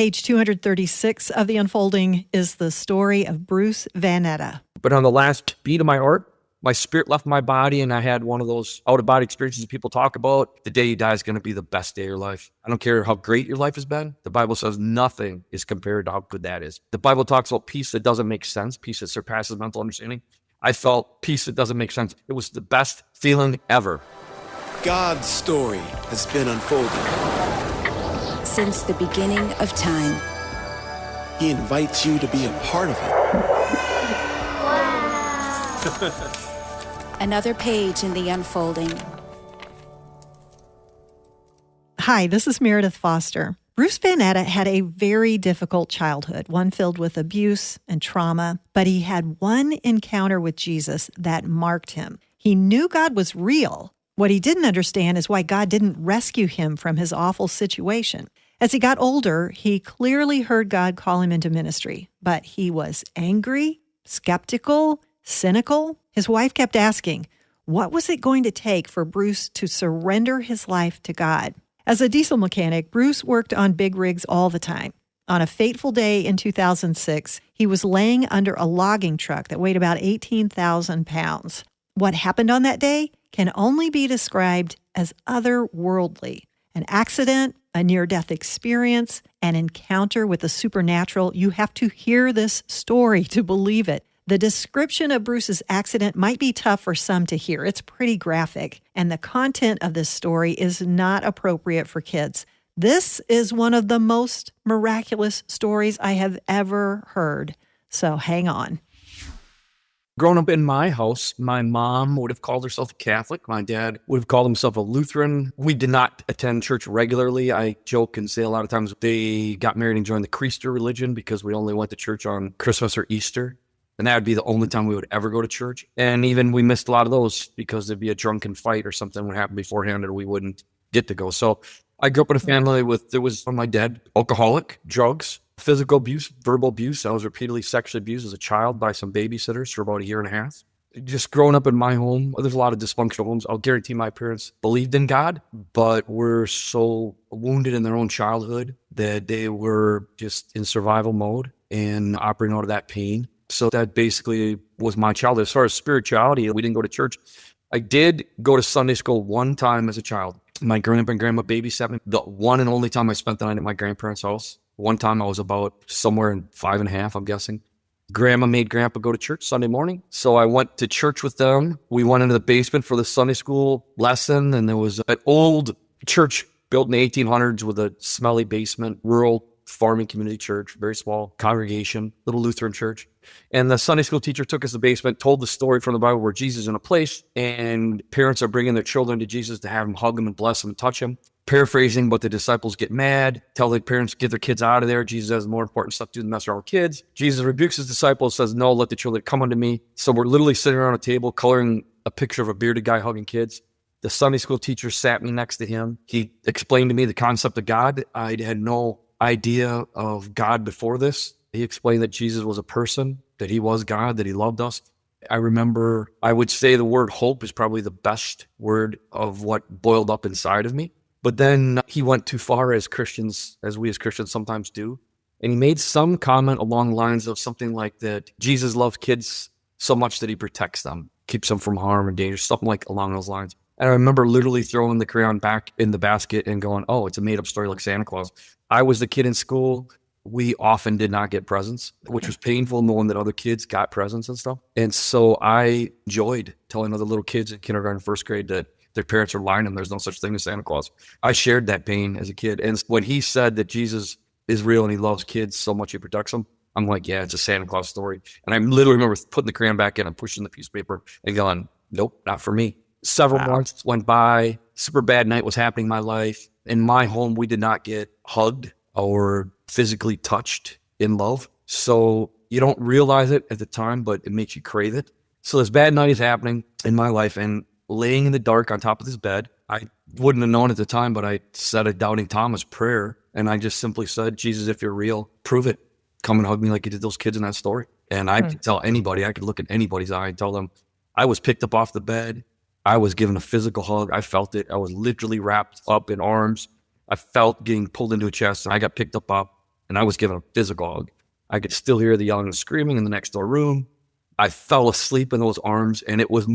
Page 236 of The Unfolding is the story of Bruce Van Natta. But on the last beat of my heart, my spirit left my body, and I had one of those out-of-body experiences people talk about. The day you die is going to be the best day of your life. I don't care how great your life has been. The Bible says nothing is compared to how good that is. The Bible talks about peace that doesn't make sense, peace that surpasses mental understanding. I felt peace that doesn't make sense. It was the best feeling ever. God's story has been unfolding. Since the beginning of time. He invites you to be a part of it. Wow. Another page in The Unfolding. Hi, this is Meredith Foster. Bruce Van Natta had a very difficult childhood, one filled with abuse and trauma, but he had one encounter with Jesus that marked him. He knew God was real. What he didn't understand is why God didn't rescue him from his awful situation. As he got older, he clearly heard God call him into ministry, but he was angry, skeptical, cynical. His wife kept asking, what was it going to take for Bruce to surrender his life to God? As a diesel mechanic, Bruce worked on big rigs all the time. On a fateful day in 2006, he was laying under a logging truck that weighed about 18,000 pounds. What happened on that day can only be described as otherworldly. An accident, a near-death experience, an encounter with the supernatural. You have to hear this story to believe it. The description of Bruce's accident might be tough for some to hear. It's pretty graphic, and the content of this story is not appropriate for kids. This is one of the most miraculous stories I have ever heard, so hang on. Growing up in my house, my mom would have called herself a Catholic. My dad would have called himself a Lutheran. We did not attend church regularly. I joke and say a lot of times they got married and joined the Creaster religion because we only went to church on Christmas or Easter. And that would be the only time we would ever go to church. And even we missed a lot of those because there'd be a drunken fight or something would happen beforehand or we wouldn't get to go. So I grew up in a family there was my dad, alcoholic, drugs, physical abuse, verbal abuse. I was repeatedly sexually abused as a child by some babysitters for about a year and a half. Just growing up in my home, there's a lot of dysfunctional homes. I'll guarantee my parents believed in God, but were so wounded in their own childhood that they were just in survival mode and operating out of that pain. So that basically was my childhood. As far as spirituality, we didn't go to church. I did go to Sunday school one time as a child. My grandpa and grandma babysat me. The one and only time I spent the night at my grandparents' house. One time I was about somewhere in 5.5, I'm guessing. Grandma made grandpa go to church Sunday morning. So I went to church with them. We went into the basement for the Sunday school lesson. And there was an old church built in the 1800s with a smelly basement, rural farming community church, very small congregation, little Lutheran church. And the Sunday school teacher took us to the basement, told the story from the Bible where Jesus is in a place and parents are bringing their children to Jesus to have him hug him and bless him and touch him. Paraphrasing, but the disciples get mad, tell the parents to get their kids out of there. Jesus has more important stuff to do than mess around with kids. Jesus rebukes his disciples, says, no, let the children come unto me. So we're literally sitting around a table coloring a picture of a bearded guy hugging kids. The Sunday school teacher sat me next to him. He explained to me the concept of God. I had no idea of God before this. He explained that Jesus was a person, that he was God, that he loved us. I remember, I would say the word hope is probably the best word of what boiled up inside of me. But then he went too far as Christians, as we as Christians sometimes do. And he made some comment along the lines of something like that Jesus loves kids so much that he protects them, keeps them from harm and danger, something like along those lines. And I remember literally throwing the crayon back in the basket and going, oh, it's a made-up story like Santa Claus. I was the kid in school. We often did not get presents, which was painful knowing that other kids got presents and stuff. And so I enjoyed telling other little kids in kindergarten, first grade that their parents are lying to them. There's no such thing as Santa Claus. I shared that pain as a kid. And when he said that Jesus is real and he loves kids so much he protects them, I'm like, yeah, it's a Santa Claus story. And I literally remember putting the crayon back in and pushing the piece of paper and going, nope, not for me. Several months went by. Super bad night was happening in my life. In my home, we did not get hugged or physically touched in love. So you don't realize it at the time, but it makes you crave it. So this bad night is happening in my life, and laying in the dark on top of this bed, I wouldn't have known at the time, but I said a doubting Thomas prayer, and I just simply said, Jesus, if you're real, prove it. Come and hug me like you did those kids in that story. And I could tell anybody, I could look at anybody's eye and tell them, I was picked up off the bed. I was given a physical hug. I felt it. I was literally wrapped up in arms. I felt getting pulled into a chest, and I got picked up and I was given a physical hug. I could still hear the yelling and screaming in the next door room. I fell asleep in those arms, and it was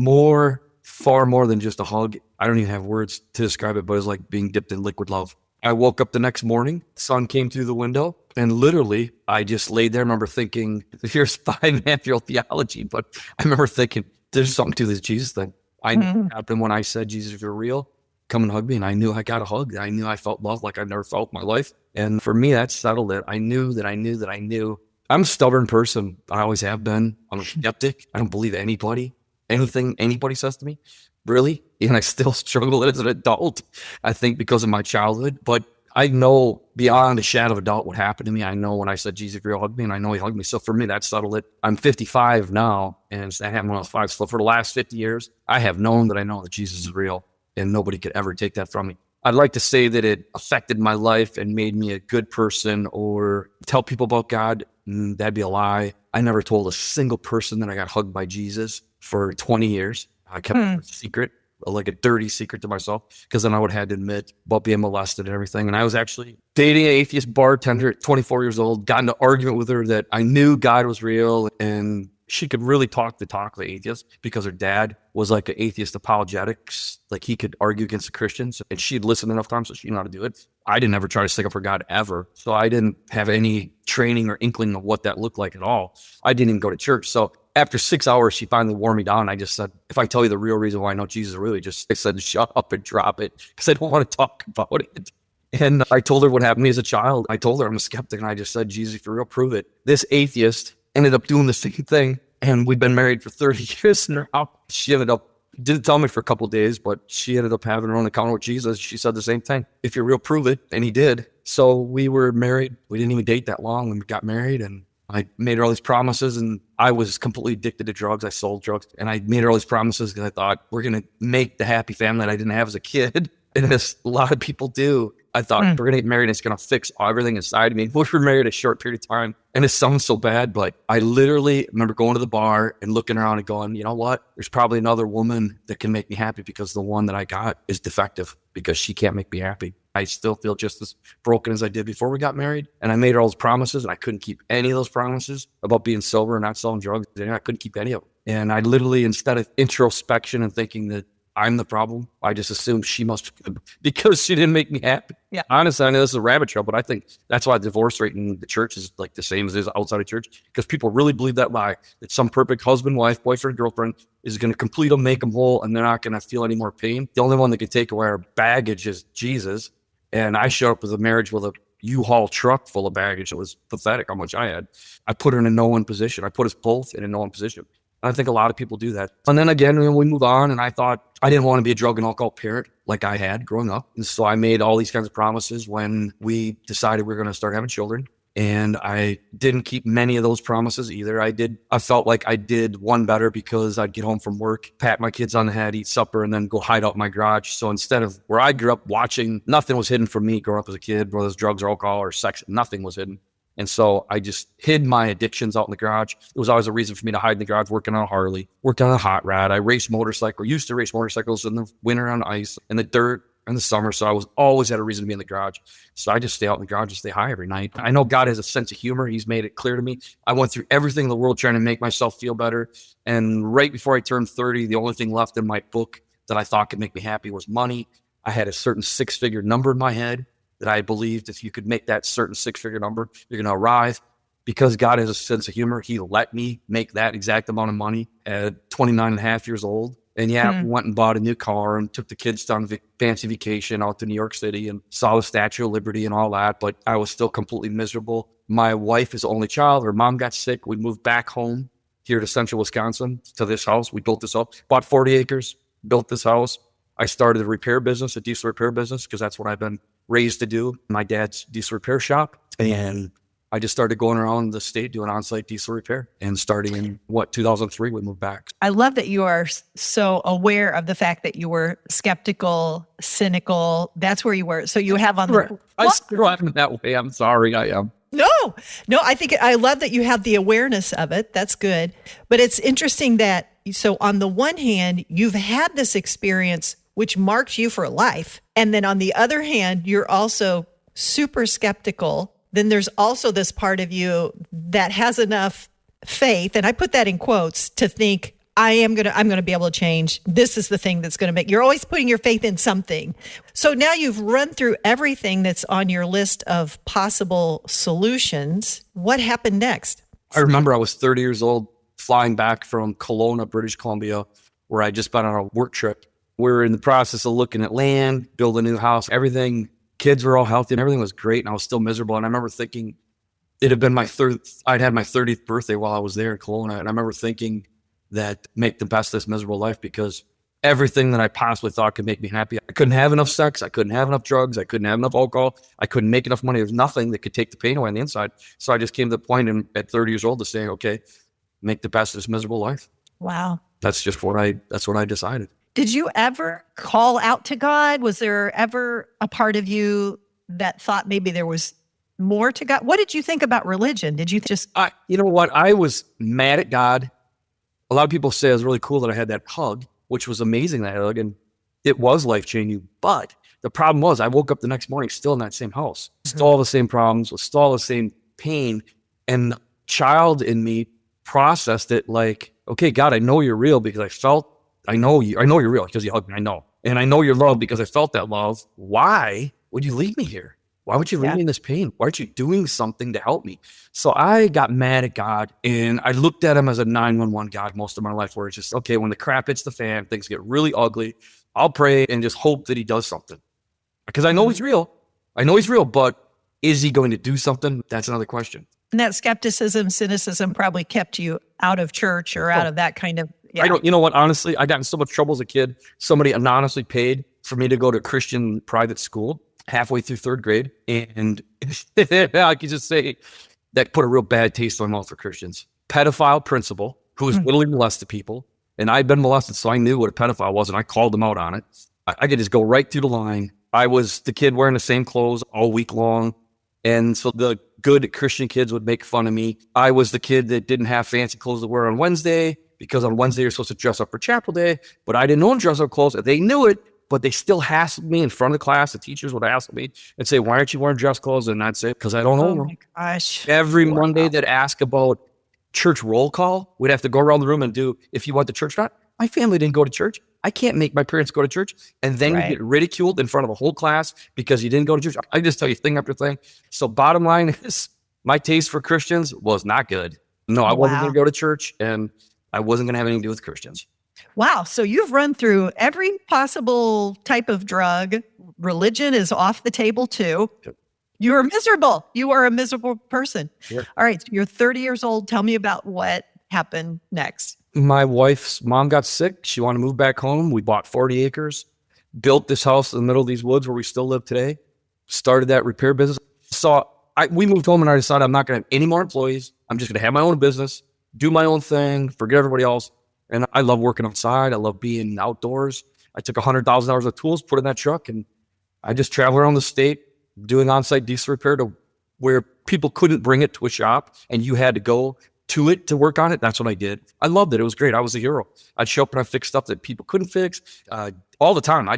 far more than just a hug. I don't even have words to describe it, but it was like being dipped in liquid love. I woke up the next morning, the sun came through the window, and literally I just laid there. I remember thinking, here's 5.5-year-old theology, but I remember thinking, there's something to this Jesus thing. I knew it happened when I said, Jesus, if you're real, come and hug me. And I knew I got a hug. I knew I felt love like I've never felt in my life. And for me, that settled it. I knew that I knew that I knew. I'm a stubborn person. I always have been. I'm a skeptic. I don't believe anything anybody says to me, really. And I still struggle as an adult, I think, because of my childhood. But I know beyond a shadow of a doubt what happened to me. I know when I said, Jesus, if you hugged me, and I know he hugged me. So for me, that settled it. I'm 55 now, and that happened when I was 5. So for the last 50 years, I have known that I know that Jesus is real, and nobody could ever take that from me. I'd like to say that it affected my life and made me a good person or tell people about God. That'd be a lie. I never told a single person that I got hugged by Jesus for 20 years. I kept it a secret, like a dirty secret to myself, because then I would have had to admit about being molested and everything. And I was actually dating an atheist bartender at 24 years old, got into an argument with her that I knew God was real, and she could really talk the talk of the atheist because her dad was like an atheist apologetics. Like he could argue against the Christians, and she'd listened enough times so she knew how to do it. I didn't ever try to stick up for God ever. So I didn't have any training or inkling of what that looked like at all. I didn't even go to church. So after 6 hours, she finally wore me down. I just said, if I tell you the real reason why I know Jesus is real, I said, shut up and drop it, because I don't want to talk about it. And I told her what happened to me as a child. I told her I'm a skeptic, and I just said, Jesus, if you're real, prove it. This atheist ended up doing the same thing, and we've been married for 30 years now. She didn't tell me for a couple of days, but she ended up having her own encounter with Jesus. She said the same thing. If you're real, prove it. And he did. So we were married. We didn't even date that long when we got married, and I made her all these promises, and I was completely addicted to drugs. I sold drugs, and I made her all these promises because I thought we're going to make the happy family that I didn't have as a kid. And as a lot of people do, I thought we're going to get married and it's going to fix everything inside of me. We were married a short period of time, and it sounds so bad, but I literally remember going to the bar and looking around and going, you know what? There's probably another woman that can make me happy, because the one that I got is defective, because she can't make me happy. I still feel just as broken as I did before we got married. And I made her all those promises, and I couldn't keep any of those promises about being sober and not selling drugs. I couldn't keep any of them. And I literally, instead of introspection and thinking that I'm the problem, I just assumed she must, because she didn't make me happy. Yeah. Honestly, I know this is a rabbit trail, but I think that's why the divorce rate in the church is like the same as it is outside of church, because people really believe that lie, that some perfect husband, wife, boyfriend, girlfriend is going to complete them, make them whole, and they're not going to feel any more pain. The only one that can take away our baggage is Jesus. And I showed up with a marriage with a U-Haul truck full of baggage. It was pathetic how much I had. I put her in a no-win position. I put us both in a no-win position. And I think a lot of people do that. And then again, we move on, and I thought I didn't want to be a drug and alcohol parent like I had growing up. And so I made all these kinds of promises when we decided we were going to start having children. And I didn't keep many of those promises either. I felt like I did one better, because I'd get home from work, pat my kids on the head, eat supper, and then go hide out in my garage. So instead of where I grew up watching, nothing was hidden from me growing up as a kid, whether it was drugs or alcohol or sex, nothing was hidden. And so I just hid my addictions out in the garage. It was always a reason for me to hide in the garage, working on a Harley, working on a hot rod. I used to race motorcycles in the winter on ice, in the dirt, in the summer. So I was always had a reason to be in the garage. So I just stay out in the garage and stay high every night. I know God has a sense of humor. He's made it clear to me. I went through everything in the world trying to make myself feel better. And right before I turned 30, the only thing left in my book that I thought could make me happy was money. I had a certain 6-figure number in my head that I believed if you could make that certain 6-figure number, you're going to arrive. Because God has a sense of humor, he let me make that exact amount of money at 29 and a half years old. And went and bought a new car and took the kids on a fancy vacation out to New York City and saw the Statue of Liberty and all that. But I was still completely miserable. My wife is the only child. Her mom got sick. We moved back home here to central Wisconsin to this house. We built this up, bought 40 acres, built this house. I started a repair business, a diesel repair business, because that's what I've been raised to do. My dad's diesel repair shop. And I just started going around the state doing on-site diesel repair. And starting in 2003, we moved back. I love that you are so aware of the fact that you were skeptical, cynical. That's where you were. So you have on the... I still am that way. I'm sorry. I am. No, I love that you have the awareness of it. That's good. But it's interesting that, so on the one hand, you've had this experience which marked you for life. And then on the other hand, you're also super skeptical then there's also this part of you that has enough faith, and I put that in quotes, to think, I'm going to be able to change. This is the thing that's going to make, you're always putting your faith in something. So now you've run through everything that's on your list of possible solutions. What happened next? I remember I was 30 years old, flying back from Kelowna, British Columbia, where I just been on a work trip. We were in the process of looking at land, build a new house, everything. Kids were all healthy and everything was great. And I was still miserable. And I remember thinking it had been I'd had my 30th birthday while I was there in Kelowna. And I remember thinking that make the best of this miserable life, because everything that I possibly thought could make me happy. I couldn't have enough sex. I couldn't have enough drugs. I couldn't have enough alcohol. I couldn't make enough money. There's nothing that could take the pain away on the inside. So I just came to the point at 30 years old to say, okay, make the best of this miserable life. Wow. That's what I decided. Did you ever call out to God? Was there ever a part of you that thought maybe there was more to God? What did you think about religion? Did you just... You know what? I was mad at God. A lot of people say it was really cool that I had that hug, which was amazing, that hug, and it was life-changing. But the problem was I woke up the next morning still in that same house, still all the same problems, with still all the same pain, and the child in me processed it like, okay, God, I know you're real because I know you're real because you hugged me, I know. And I know you're love because I felt that love. Why would you leave me here? Why would you leave me in this pain? Why aren't you doing something to help me? So I got mad at God, and I looked at him as a 911 God most of my life, where it's just, okay, when the crap hits the fan, things get really ugly, I'll pray and just hope that he does something. Because I know he's real. But is he going to do something? That's another question. And that skepticism, cynicism probably kept you out of church or out of that kind of... Yeah. You know what, honestly, I got in so much trouble as a kid. Somebody anonymously paid for me to go to a Christian private school halfway through third grade. And I could just say that put a real bad taste in my mouth for Christians. Pedophile principal who was literally molested people. And I'd been molested, so I knew what a pedophile was, and I called them out on it. I could just go right through the line. I was the kid wearing the same clothes all week long. And so the good Christian kids would make fun of me. I was the kid that didn't have fancy clothes to wear on Wednesday, because on Wednesday you're supposed to dress up for chapel day. But I didn't own dress-up clothes. They knew it, but they still hassled me in front of the class. The teachers would hassle me and say, why aren't you wearing dress clothes? And I'd say, because I don't own them. My gosh. Every Monday they'd ask about church roll call. We'd have to go around the room and do, if you went to church or not. My family didn't go to church. I can't make my parents go to church. And then you get ridiculed in front of a whole class because you didn't go to church. I just tell you thing after thing. So bottom line is, my taste for Christians was not good. No, I wasn't going to go to church, and I wasn't going to have anything to do with Christians. Wow. So you've run through every possible type of drug. Religion is off the table too. You're miserable. You are a miserable person. Sure. All right. So you're 30 years old. Tell me about what happened next. My wife's mom got sick. She wanted to move back home. We bought 40 acres, built this house in the middle of these woods where we still live today, started that repair business. So we moved home, and I decided I'm not going to have any more employees. I'm just going to have my own business, do my own thing, forget everybody else. And I love working outside. I love being outdoors. I took $100,000 of tools, put in that truck, and I just traveled around the state doing on-site diesel repair to where people couldn't bring it to a shop and you had to go to it to work on it. That's what I did. I loved it. It was great. I was a hero. I'd show up and I'd fix stuff that people couldn't fix all the time.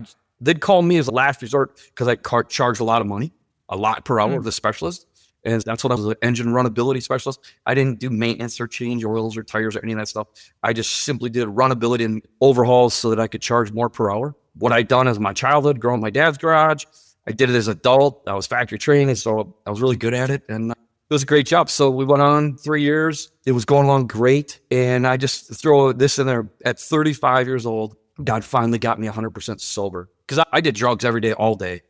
They'd call me as a last resort because I charged a lot of money, a lot per hour, the specialist. And that's what I was, an engine runnability specialist. I didn't do maintenance or change oils or tires or any of that stuff. I just simply did runnability and overhauls so that I could charge more per hour. What I'd done as my childhood, growing up in my dad's garage, I did it as an adult. I was factory trained, so I was really good at it. And it was a great job. So we went on 3 years. It was going along great. And I just throw this in there. At 35 years old, God finally got me 100% sober. Because I did drugs every day, all day.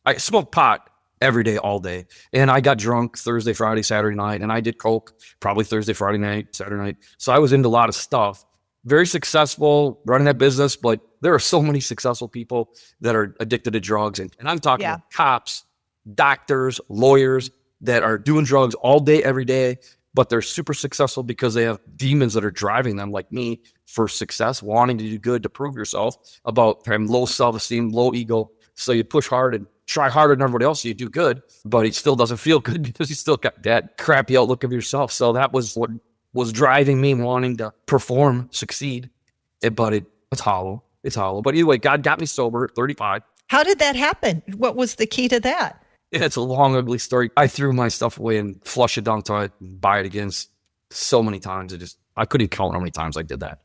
I smoked pot every day, all day. And I got drunk Thursday, Friday, Saturday night. And I did coke probably Thursday, Friday night, Saturday night. So I was into a lot of stuff. Very successful running that business. But there are so many successful people that are addicted to drugs. And I'm talking about cops, doctors, lawyers that are doing drugs all day, every day. But they're super successful because they have demons that are driving them, like me, for success, wanting to do good, to prove yourself, about having low self-esteem, low ego. So you push hard and try harder than everybody else. So you do good, but it still doesn't feel good because you still got that crappy outlook of yourself. So that was what was driving me, wanting to perform, succeed. But it's hollow. It's hollow. But anyway, God got me sober at 35. How did that happen? What was the key to that? Yeah, it's a long, ugly story. I threw my stuff away and flushed it down until I buy it again so many times. I couldn't even count how many times I did that.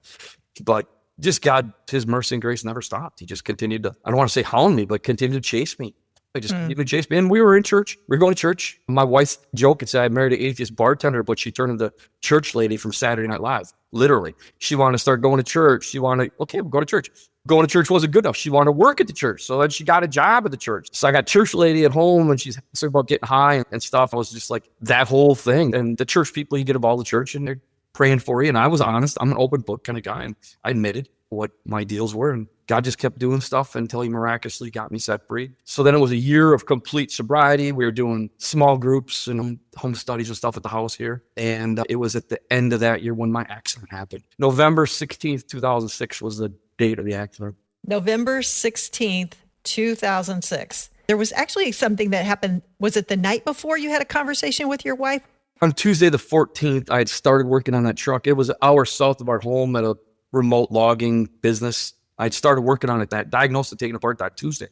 But just God, his mercy and grace never stopped. He just continued to, I don't want to say hound me, but continued to chase me. He just continued to chase me. And we were in church. We were going to church. My wife joked and said I married an atheist bartender, but she turned into church lady from Saturday Night Live. Literally. She wanted to start going to church. She wanted, okay, we'll go to church. Going to church wasn't good enough. She wanted to work at the church. So then she got a job at the church. So I got church lady at home and she's talking about getting high and stuff. I was just like, that whole thing. And the church people, you get involved in church and they're praying for you. And I was honest. I'm an open book kind of guy. And I admitted what my deals were. And God just kept doing stuff until he miraculously got me set free. So then it was a year of complete sobriety. We were doing small groups and home studies and stuff at the house here. And it was at the end of that year when my accident happened. November 16th, 2006 was the date of the accident. November 16th, 2006. There was actually something that happened. Was it the night before you had a conversation with your wife? On Tuesday the 14th, I had started working on that truck. It was an hour south of our home at a remote logging business. I'd started working on it, that diagnosed and taken apart that Tuesday.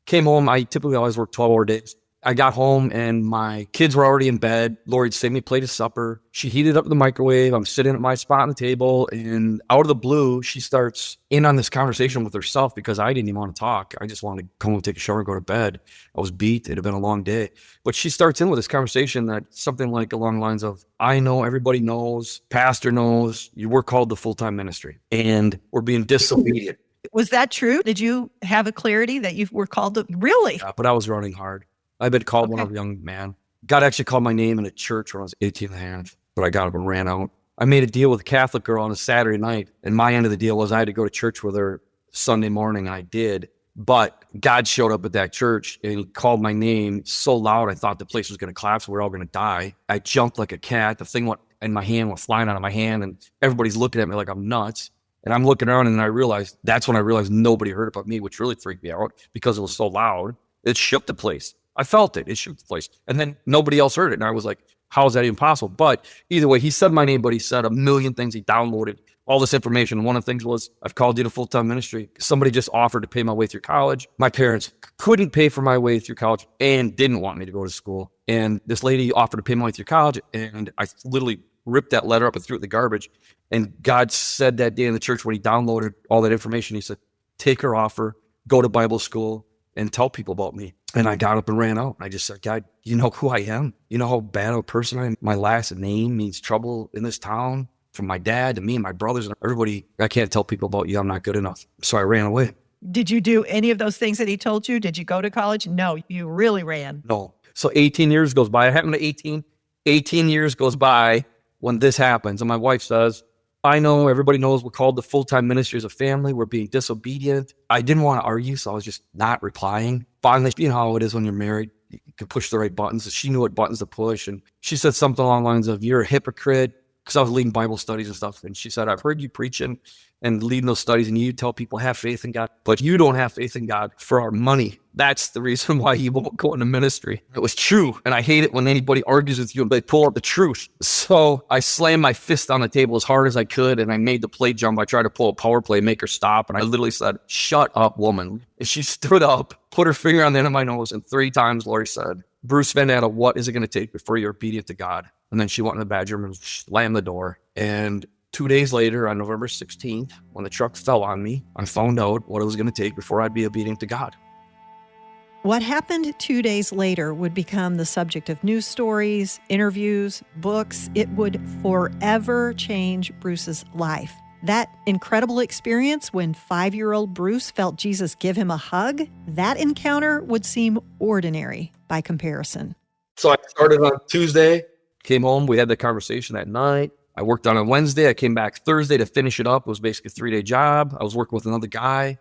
Came home. I typically always work 12-hour days. I got home and my kids were already in bed. Lori'd saved me a plate of supper. She heated up the microwave. I'm sitting at my spot on the table, and out of the blue, she starts in on this conversation with herself because I didn't even want to talk. I just wanted to come home, take a shower, and go to bed. I was beat. It had been a long day. But she starts in with this conversation that something like along the lines of, I know, everybody knows, pastor knows, we're called to full-time ministry, and we're being disobedient. Was that true? Did you have a clarity that you were called to? Really? Yeah, but I was running hard. I've been called when I was a young man. God actually called my name in a church when I was 18 and a half, but I got up and ran out. I made a deal with a Catholic girl on a Saturday night, and my end of the deal was I had to go to church with her Sunday morning, and I did. But God showed up at that church, and he called my name so loud I thought the place was going to collapse. We were all going to die. I jumped like a cat. The thing went in my hand, went flying out of my hand, and everybody's looking at me like I'm nuts. And I'm looking around, and that's when I realized nobody heard about me, which really freaked me out because it was so loud. It shook the place. I felt it. It shook the place. And then nobody else heard it. And I was like, how is that even possible? But either way, he said my name, but he said a million things. He downloaded all this information. And one of the things was, I've called you to full-time ministry. Somebody just offered to pay my way through college. My parents couldn't pay for my way through college and didn't want me to go to school. And this lady offered to pay my way through college. And I literally ripped that letter up and threw it in the garbage. And God said that day in the church when he downloaded all that information, he said, take her offer, go to Bible school, and tell people about me. And I got up and ran out. I just said, God, you know who I am? You know how bad of a person I am? My last name means trouble in this town. From my dad to me and my brothers and everybody, I can't tell people about you. I'm not good enough. So I ran away. Did you do any of those things that he told you? Did you go to college? No, you really ran. No. So 18 years goes by. It happened to 18. 18 years goes by when this happens. And my wife says, I know, everybody knows we're called to full-time ministry as a family. We're being disobedient. I didn't want to argue, so I was just not replying. Finally, you know how it is when you're married. You can push the right buttons. So she knew what buttons to push. And she said something along the lines of, you're a hypocrite, because I was leading Bible studies and stuff. And she said, I've heard you preaching and leading those studies, and you tell people have faith in God, but you don't have faith in God for our money. That's the reason why you won't go into ministry. It was true. And I hate it when anybody argues with you and they pull out the truth. So I slammed my fist on the table as hard as I could, and I made the plate jump. I tried to pull a power play, make her stop. And I literally said, shut up, woman. And she stood up, put her finger on the end of my nose, and 3 times Lori said, Bruce Van Natta, what is it going to take before you're obedient to God? And then she went in the bedroom and slammed the door. And 2 days later, on November 16th, when the truck fell on me, I found out what it was going to take before I'd be obedient to God. What happened 2 days later would become the subject of news stories, interviews, books. It would forever change Bruce's life. That incredible experience when 5-year-old Bruce felt Jesus give him a hug, that encounter would seem ordinary by comparison. So I started on Tuesday, came home, we had the conversation that night. I worked on a Wednesday. I came back Thursday to finish it up. It was basically a 3-day job. I was working with another guy,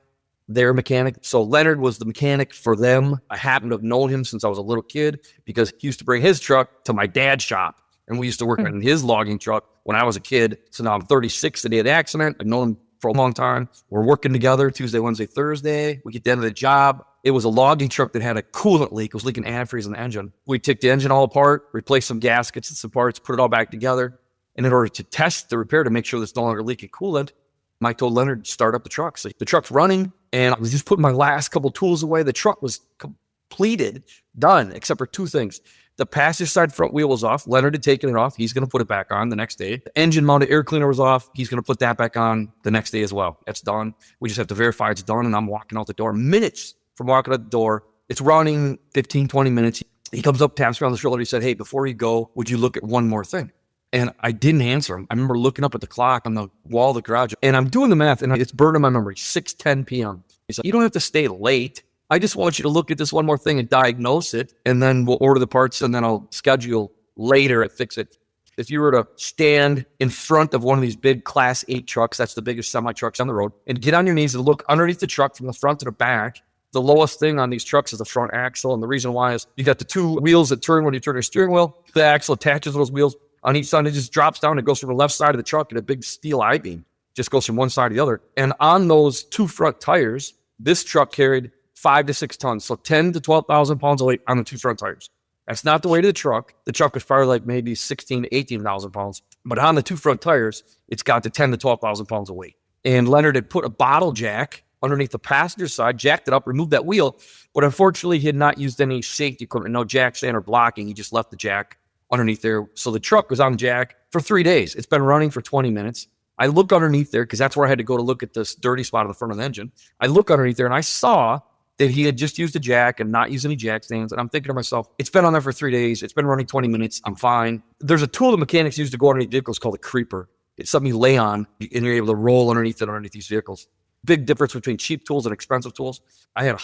their mechanic. So Leonard was the mechanic for them. I happened to have known him since I was a little kid because he used to bring his truck to my dad's shop. And we used to work on his logging truck when I was a kid. So now I'm 36 the day of the accident. I've known him for a long time. We're working together Tuesday, Wednesday, Thursday. We get to the end of the job. It was a logging truck that had a coolant leak. It was leaking antifreeze in the engine. We took the engine all apart, replaced some gaskets and some parts, put it all back together. And in order to test the repair to make sure there's no longer leaking coolant, Mike told Leonard to start up the truck. So the truck's running, and I was just putting my last couple tools away. The truck was completed, done, except for two things. The passenger side front wheel was off. Leonard had taken it off. He's going to put it back on the next day. The engine mounted air cleaner was off. He's going to put that back on the next day as well. That's done. We just have to verify it's done, and I'm walking out the door. Minutes from walking out the door, it's running 15, 20 minutes. He comes up, taps me on the shoulder. He said, hey, before you go, would you look at one more thing? And I didn't answer him. I remember looking up at the clock on the wall of the garage, and I'm doing the math, and it's burned in my memory, 6:10 p.m. He said, you don't have to stay late. I just want you to look at this one more thing and diagnose it, and then we'll order the parts, and then I'll schedule later and fix it. If you were to stand in front of one of these big Class 8 trucks, that's the biggest semi-trucks on the road, and get on your knees and look underneath the truck from the front to the back, the lowest thing on these trucks is the front axle, and the reason why is you got the two wheels that turn when you turn your steering wheel. The axle attaches to those wheels on each side. It just drops down. It goes from the left side of the truck, and a big steel I-beam just goes from one side to the other. And on those two front tires, this truck carried 5 to 6 tons, so 10 to 12,000 pounds of weight on the two front tires. That's not the weight of the truck. The truck was probably like maybe 16 to 18,000 pounds. But on the two front tires, it's got to 10 to 12,000 pounds of weight. And Leonard had put a bottle jack underneath the passenger side, jacked it up, removed that wheel. But unfortunately, he had not used any safety equipment, no jack stand or blocking. He just left the jack underneath there. So the truck was on jack for 3 days. It's been running for 20 minutes. I look underneath there because that's where I had to go to look at this dirty spot on the front of the engine. I look underneath there and I saw that he had just used a jack and not used any jack stands. And I'm thinking to myself, it's been on there for 3 days. It's been running 20 minutes. I'm fine. There's a tool the mechanics use to go underneath vehicles called a creeper. It's something you lay on and you're able to roll underneath it underneath these vehicles. Big difference between cheap tools and expensive tools. I had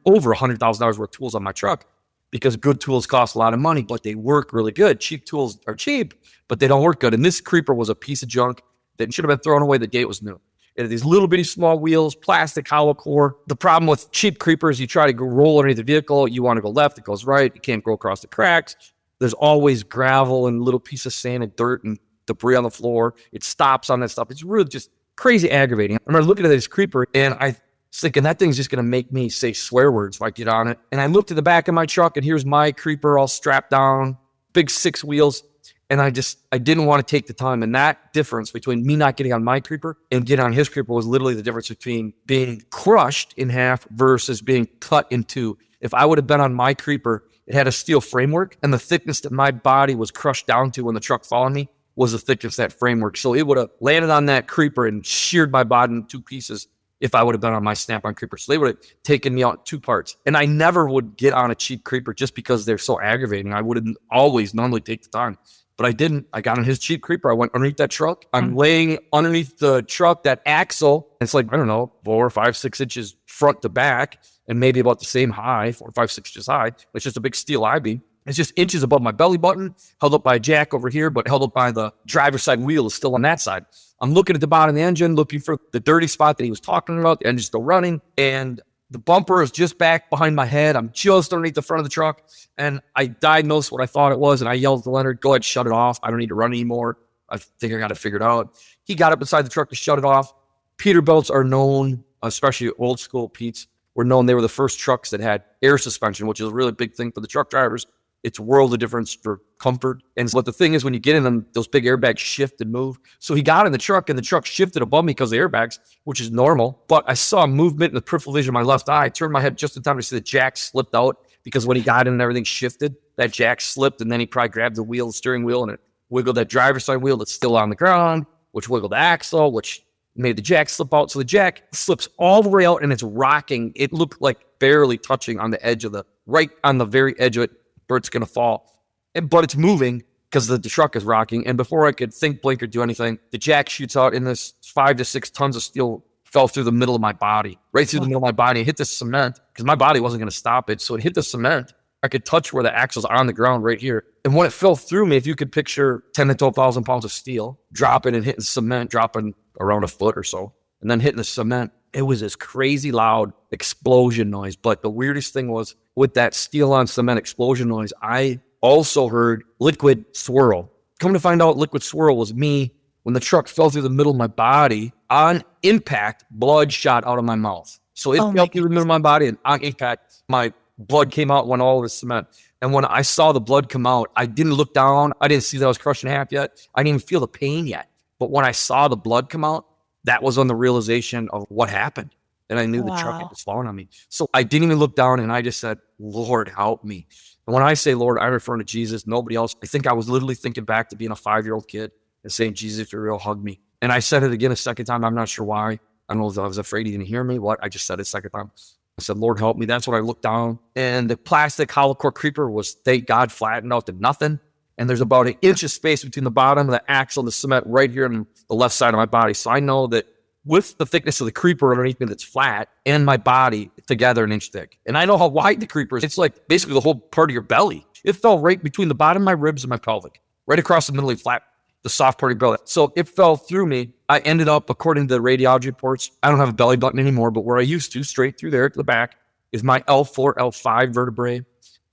over $100,000 worth of tools on my truck because good tools cost a lot of money, but they work really good. Cheap tools are cheap, but they don't work good. And this creeper was a piece of junk that should have been thrown away the day it was new. It had these little bitty small wheels, plastic hollow core. The problem with cheap creepers, you try to go roll underneath the vehicle. You want to go left, it goes right. You can't go across the cracks. There's always gravel and little piece of sand and dirt and debris on the floor. It stops on that stuff. It's really just crazy aggravating. I remember looking at this creeper and I was thinking that thing's just going to make me say swear words if I get on it. And I looked at the back of my truck and here's my creeper all strapped down, big 6 wheels. And I didn't want to take the time. And that difference between me not getting on my creeper and getting on his creeper was literally the difference between being crushed in half versus being cut in two. If I would have been on my creeper, it had a steel framework and the thickness that my body was crushed down to when the truck followed me was the thickness of that framework. So it would have landed on that creeper and sheared my body in 2 pieces if I would have been on my snap-on creeper. So they would have taken me out in 2 parts. And I never would get on a cheap creeper just because they're so aggravating. I wouldn't always normally take the time. But I didn't. I got on his cheap creeper. I went underneath that truck. I'm laying underneath the truck, that axle. It's like, I don't know, 4, 5, 6 inches front to back and maybe about the same high, 4, 5, 6 inches high. It's just a big steel I-beam. It's just inches above my belly button, held up by a jack over here, but held up by the driver's side wheel is still on that side. I'm looking at the bottom of the engine, looking for the dirty spot that he was talking about. The engine's still running, and the bumper is just back behind my head. I'm just underneath the front of the truck, and I diagnosed what I thought it was, and I yelled to Leonard, go ahead, shut it off. I don't need to run anymore. I think I got it figured out. He got up inside the truck to shut it off. Peterbilts are known, especially old school Pete's, were known. They were the first trucks that had air suspension, which is a really big thing for the truck drivers. It's a world of difference for comfort. And what the thing is, when you get in them, those big airbags shift and move. So he got in the truck, and the truck shifted above me because of the airbags, which is normal. But I saw a movement in the peripheral vision of my left eye. I turned my head just in time to see the jack slipped out because when he got in and everything shifted, that jack slipped, and then he probably grabbed the wheel, the steering wheel, and it wiggled that driver's side wheel that's still on the ground, which wiggled the axle, which made the jack slip out. So the jack slips all the way out, and it's rocking. It looked like barely touching on the edge of right on the very edge of it, where it's going to fall. But it's moving because the truck is rocking. And before I could think, blink, or do anything, the jack shoots out, and this 5 to 6 tons of steel fell through the middle of my body, right through the middle of my body. It hit the cement because my body wasn't going to stop it. So it hit the cement. I could touch where the axle's on the ground right here. And when it fell through me, if you could picture 10 to 12,000 pounds of steel dropping and hitting cement, dropping around a foot or so, and then hitting the cement, it was this crazy loud explosion noise. But the weirdest thing was with that steel on cement explosion noise, I also heard liquid swirl. Come to find out, liquid swirl was me when the truck fell through the middle of my body. On impact, blood shot out of my mouth. So it fell through the middle of my body, and on impact, my blood came out, went all over the cement. And when I saw the blood come out, I didn't look down. I didn't see that I was crushed in half yet. I didn't even feel the pain yet. But when I saw the blood come out, that was on the realization of what happened. And I knew the truck had just fallen on me. So I didn't even look down, and I just said, Lord, help me. And when I say Lord, I'm referring to Jesus, nobody else. I think I was literally thinking back to being a 5-year-old kid and saying, Jesus, if you're real, hug me. And I said it again a second time. I'm not sure why. I don't know if I was afraid he didn't hear me. What? I just said it a second time. I said, Lord, help me. That's when I looked down. And the plastic hollow core creeper was, thank God, flattened out to nothing. And there's about an inch of space between the bottom of the axle and the cement right here on the left side of my body. So I know that with the thickness of the creeper underneath me that's flat and my body together an inch thick. And I know how wide the creeper is. It's like basically the whole part of your belly. It fell right between the bottom of my ribs and my pelvic, right across the middle of flat, the soft part of your belly. So it fell through me. I ended up, according to the radiology reports, I don't have a belly button anymore, but where I used to, straight through there to the back, is my L4, L5 vertebrae.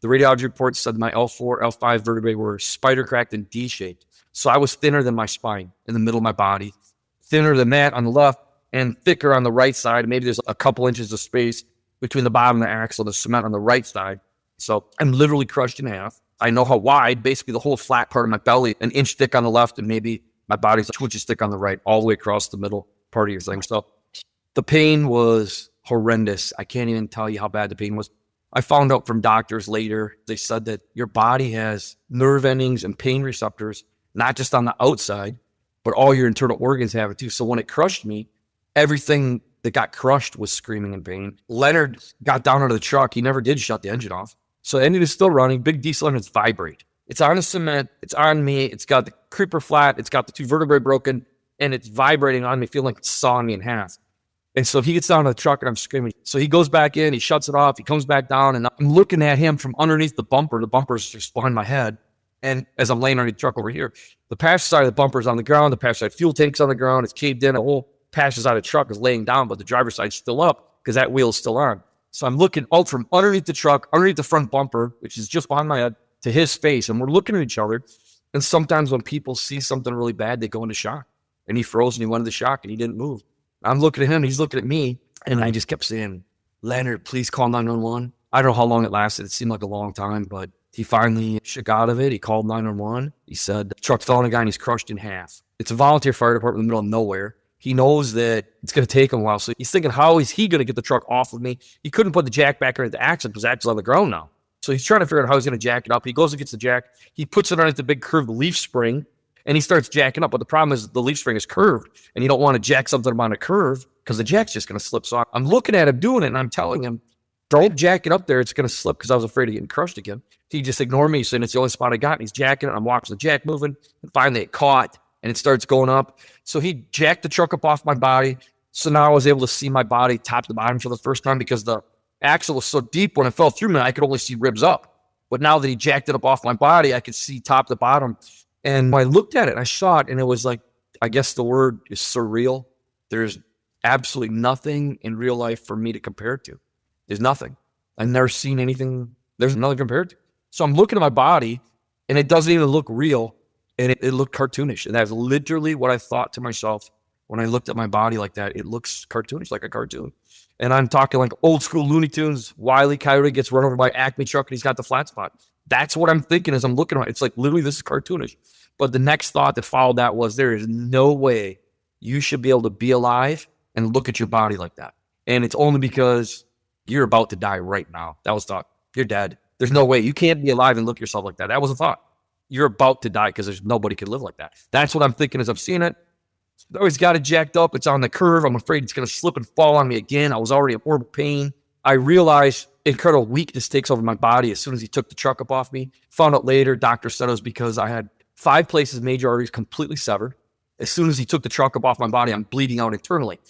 The radiology reports said my L4, L5 vertebrae were spider cracked and D-shaped. So I was thinner than my spine in the middle of my body, thinner than that on the left, and thicker on the right side. Maybe there's a couple inches of space between the bottom of the axle and the cement on the right side. So I'm literally crushed in half. I know how wide, basically the whole flat part of my belly, an inch thick on the left, and maybe my body's 2 inches thick on the right, all the way across the middle part of your thing. So the pain was horrendous. I can't even tell you how bad the pain was. I found out from doctors later, they said that your body has nerve endings and pain receptors, not just on the outside, but all your internal organs have it too. So when it crushed me, everything that got crushed was screaming in pain. Leonard got down out of the truck. He never did shut the engine off. So the engine is still running. Big diesel engines vibrate. It's on the cement. It's on me. It's got the creeper flat. It's got the 2 vertebrae broken, and it's vibrating on me, feeling like it's sawing me in half. And so he gets down to the truck, and I'm screaming. So he goes back in. He shuts it off. He comes back down, and I'm looking at him from underneath the bumper. The bumper's just behind my head. And as I'm laying underneath the truck over here, the passenger side of the bumper's on the ground. The passenger side fuel tank's on the ground. It's caved in. The whole passenger side of the truck is laying down, but the driver's side's still up because that wheel's still on. So I'm looking out from underneath the truck, underneath the front bumper, which is just behind my head, to his face. And we're looking at each other. And sometimes when people see something really bad, they go into shock. And he froze and he went into shock and he didn't move. I'm looking at him. He's looking at me. And I just kept saying, Leonard, please call 911. I don't know how long it lasted. It seemed like a long time, but he finally shook out of it. He called 911. He said, the truck fell on a guy and he's crushed in half. It's a volunteer fire department in the middle of nowhere. He knows that it's going to take him a while. So he's thinking, how is he going to get the truck off of me? He couldn't put the jack back underneath the axle because the axle's on the ground now. So he's trying to figure out how he's going to jack it up. He goes and gets the jack. He puts it underneath the big curved leaf spring, and he starts jacking up. But the problem is the leaf spring is curved, and you don't want to jack something on a curve because the jack's just going to slip. So I'm looking at him doing it, and I'm telling him, don't jack it up there. It's going to slip because I was afraid of getting crushed again. He just ignored me, saying it's the only spot I got, and he's jacking it. I'm watching the jack moving, and finally it caught, and it starts going up. So he jacked the truck up off my body. So now I was able to see my body top to bottom for the first time because the axle was so deep when it fell through me, I could only see ribs up. But now that he jacked it up off my body, I could see top to bottom. And when I looked at it, I saw it, and it was like, I guess the word is surreal. There's absolutely nothing in real life for me to compare it to. There's nothing. I've never seen anything. There's nothing compared to. So I'm looking at my body, and it doesn't even look real. And it looked cartoonish. And that's literally what I thought to myself when I looked at my body like that. It looks cartoonish, like a cartoon. And I'm talking like old school Looney Tunes. Wile E. Coyote gets run over by Acme truck and he's got the flat spot. That's what I'm thinking as I'm looking at it. It's like literally this is cartoonish. But the next thought that followed that was there is no way you should be able to be alive and look at your body like that. And it's only because you're about to die right now. That was thought. You're dead. There's no way. You can't be alive and look at yourself like that. That was a thought. You're about to die because there's nobody can live like that. That's what I'm thinking as I'm seeing it. I always got it jacked up. It's on the curve. I'm afraid it's going to slip and fall on me again. I was already in horrible pain. I realized incredible weakness takes over my body as soon as he took the truck up off me. Found out later, doctor said it was because I had 5 places, major arteries completely severed. As soon as he took the truck up off my body, I'm bleeding out internally.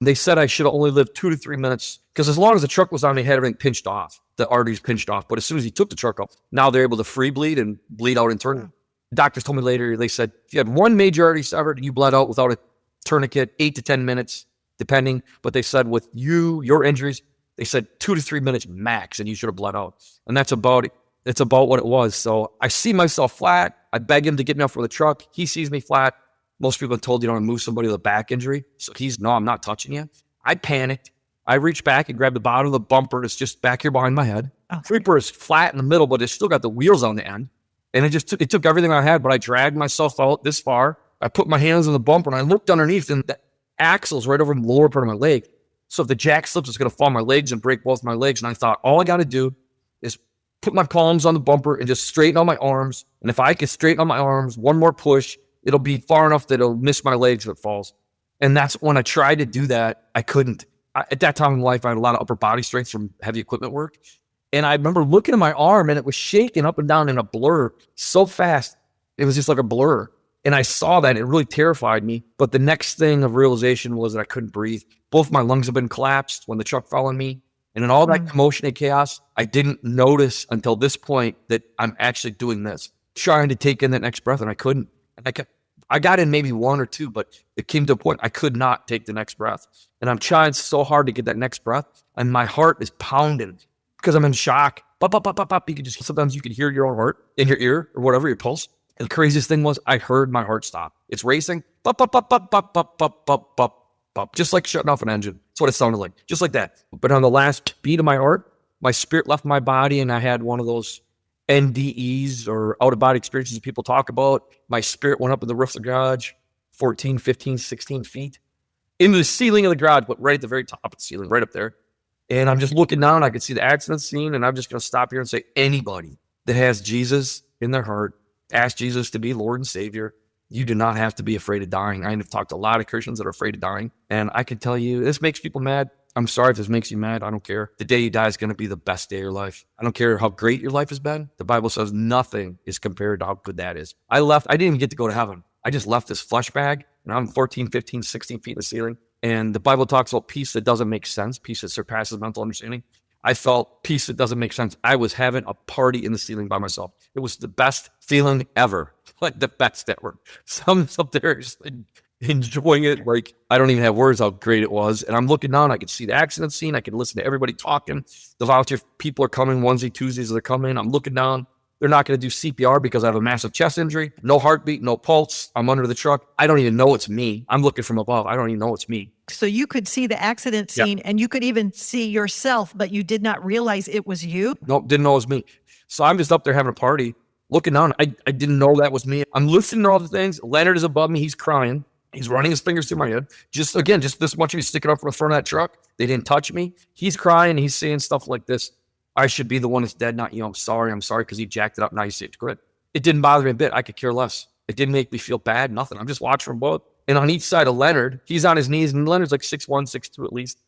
They said I should have only lived 2 to 3 minutes because as long as the truck was on me, I had everything pinched off. The arteries pinched off. But as soon as he took the truck up, now they're able to free bleed and bleed out internally. Doctors told me later, they said, if you had 1 major artery severed and you bled out without a tourniquet, 8 to 10 minutes, depending. But they said with your injuries, they said 2 to 3 minutes max and you should have bled out. And that's about it. It's about what it was. So I see myself flat. I beg him to get me off from the truck. He sees me flat. Most people are told you don't move somebody with a back injury. So no, I'm not touching you. I panicked. I reached back and grabbed the bottom of the bumper. It's just back here behind my head. Oh. Creeper is flat in the middle, but it's still got the wheels on the end. And it took everything I had, but I dragged myself out this far. I put my hands on the bumper and I looked underneath and the axle's right over the lower part of my leg. So if the jack slips, it's going to fall on my legs and break both my legs. And I thought, all I got to do is put my palms on the bumper and just straighten out my arms. And if I can straighten out my arms, one more push, it'll be far enough that it'll miss my legs if it falls. And that's when I tried to do that, I couldn't. At that time in life, I had a lot of upper body strength from heavy equipment work. And I remember looking at my arm and it was shaking up and down in a blur so fast. It was just like a blur. And I saw that. And it really terrified me. But the next thing of realization was that I couldn't breathe. Both my lungs have been collapsed when the truck fell on me. And in all that commotion and chaos, I didn't notice until this point that I'm actually doing this, trying to take in that next breath, and I couldn't. And I got in maybe one or two, but it came to a point I could not take the next breath. And I'm trying so hard to get that next breath, and my heart is pounding because I'm in shock. Pop, pop, pop, pop, pop. Sometimes you can hear your own heart in your ear or whatever, your pulse. And the craziest thing was I heard my heart stop. It's racing. Pop, pop, pop, pop, pop, pop, pop, pop, pop. Just like shutting off an engine. That's what it sounded like. Just like that. But on the last beat of my heart, my spirit left my body and I had one of those NDEs or out-of-body experiences people talk about. My spirit went up in the roof of the garage, 14, 15, 16 feet, into the ceiling of the garage, but right at the very top of the ceiling, right up there. And I'm just looking down. I could see the accident scene, and I'm just going to stop here and say anybody that has Jesus in their heart, ask Jesus to be Lord and Savior. You do not have to be afraid of dying. I've talked to a lot of Christians that are afraid of dying. And I can tell you, this makes people mad. I'm sorry if this makes you mad. I don't care. The day you die is going to be the best day of your life. I don't care how great your life has been. The Bible says nothing is compared to how good that is. I didn't even get to go to heaven. I just left this flesh bag, and I'm 14, 15, 16 feet in the ceiling. And the Bible talks about peace that doesn't make sense, peace that surpasses mental understanding. I felt peace that doesn't make sense. I was having a party in the ceiling by myself. It was the best feeling ever. Like the best ever. Some up there just enjoying it. Like, I don't even have words how great it was. And I'm looking down. I could see the accident scene. I could listen to everybody talking. The volunteer people are coming Wednesday, Tuesdays. They're coming. I'm looking down. They're not going to do CPR because I have a massive chest injury. No heartbeat, no pulse. I'm under the truck. I don't even know it's me. I'm looking from above. I don't even know it's me. So you could see the accident scene and you could even see yourself, but you did not realize it was you? Nope, didn't know it was me. So I'm just up there having a party, looking down. I didn't know that was me. I'm listening to all the things. Leonard is above me. He's crying. He's running his fingers through my head. Just this much of me sticking up from the front of that truck. They didn't touch me. He's crying. He's saying stuff like this. I should be the one that's dead, not you. I'm sorry, because he jacked it up. Now you see it. Quit. It didn't bother me a bit. I could care less. It didn't make me feel bad, nothing. I'm just watching from both. And on each side of Leonard, he's on his knees, and Leonard's like 6'1", 6'2" at least.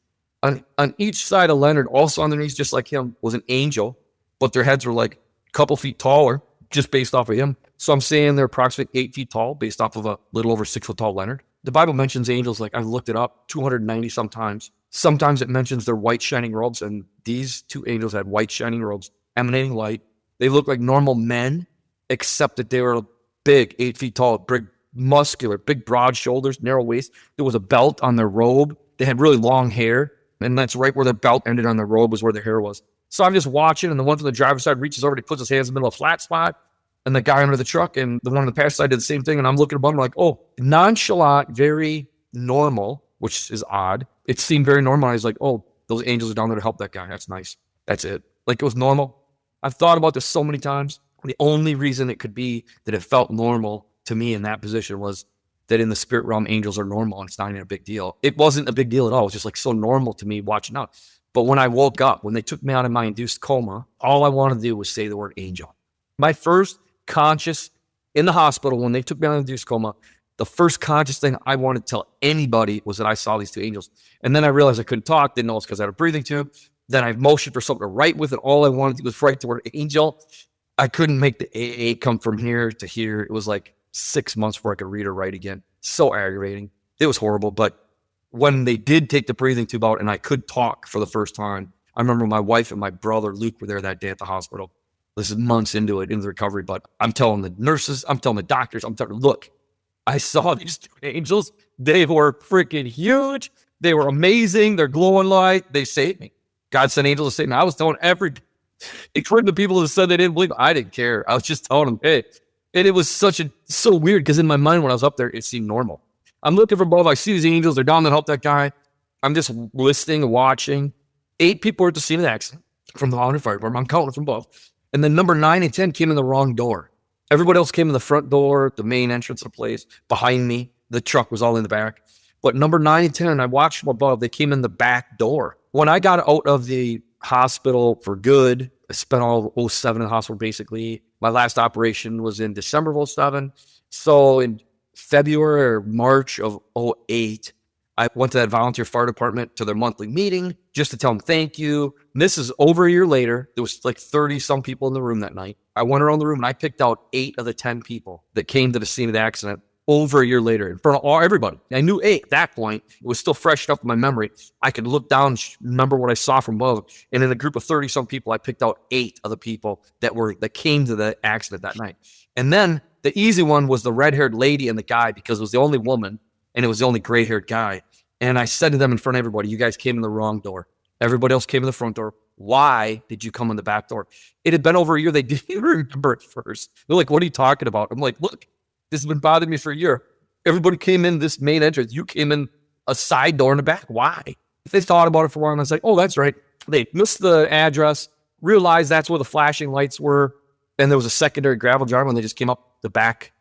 On each side of Leonard, also on their knees, just like him, was an angel, but their heads were like a couple feet taller, just based off of him. So I'm saying they're approximately 8 feet tall, based off of a little over 6 foot tall Leonard. The Bible mentions angels, like I've looked it up, 290 sometimes. Sometimes it mentions their white shining robes, and these two angels had white shining robes, emanating light. They looked like normal men, except that they were big, 8 feet tall, big, muscular, big, broad shoulders, narrow waist. There was a belt on their robe. They had really long hair, and that's right where the belt ended on their robe was where their hair was. So I'm just watching, and the one from the driver's side reaches over, he puts his hands in the middle of a flat spot, and the guy under the truck and the one on the passenger side did the same thing, and I'm looking above him like, oh, nonchalant, very normal, which is odd. It seemed very normal. I was like, oh, those angels are down there to help that guy. That's nice. That's it. Like, it was normal. I've thought about this so many times. The only reason it could be that it felt normal to me in that position was that in the spirit realm, angels are normal and it's not even a big deal. It wasn't a big deal at all. It was just like so normal to me watching out. But when I woke up, when they took me out of my induced coma, all I wanted to do was say the word angel. My first conscious in the hospital, when they took me out of the induced coma, the first conscious thing I wanted to tell anybody was that I saw these two angels. And then I realized I couldn't talk, didn't know it's because I had a breathing tube. Then I motioned for something to write with, and all I wanted to do was write the word angel. I couldn't make the AA come from here to here. It was like 6 months before I could read or write again. So aggravating. It was horrible. But when they did take the breathing tube out and I could talk for the first time, I remember my wife and my brother, Luke, were there that day at the hospital. This is months into the recovery, but I'm telling the nurses, I'm telling the doctors, I'm telling them, look, I saw these two angels. They were freaking huge. They were amazing. They're glowing light. They saved me. God sent angels to save me. I was telling including the people that said they didn't believe, I didn't care. I was just telling them, hey. And it was so weird because in my mind when I was up there, it seemed normal. I'm looking for above. I see these angels. They're down to help that guy. I'm just listening and watching. 8 people were at the scene of the accident from the volunteer fire department. I'm counting from above. And then number 9 and 10 came in the wrong door. Everybody else came in the front door, the main entrance of the place, behind me. The truck was all in the back. But number 9 and 10, I watched from above. They came in the back door. When I got out of the hospital for good, I spent all of 07 in the hospital basically. My last operation was in December of 07. So in February or March of 08, I went to that volunteer fire department to their monthly meeting just to tell them thank you. And this is over a year later. There was like 30 some people in the room that night. I went around the room and I picked out 8 of the 10 people that came to the scene of the accident over a year later in front of everybody. I knew 8 at that point. It was still fresh enough in my memory. I could look down and remember what I saw from above. And in a group of 30 some people, I picked out 8 of the people that came to the accident that night. And then the easy one was the red-haired lady and the guy, because it was the only woman and it was the only gray-haired guy. And I said to them in front of everybody, you guys came in the wrong door. Everybody else came in the front door. Why did you come in the back door? It had been over a year. They didn't even remember it first. They're like, what are you talking about? I'm like, look, this has been bothering me for a year. Everybody came in this main entrance. You came in a side door in the back. Why? If they thought about it for a while, and I was like, oh, that's right. They missed the address, realized that's where the flashing lights were, and there was a secondary gravel drive, and they just came up the back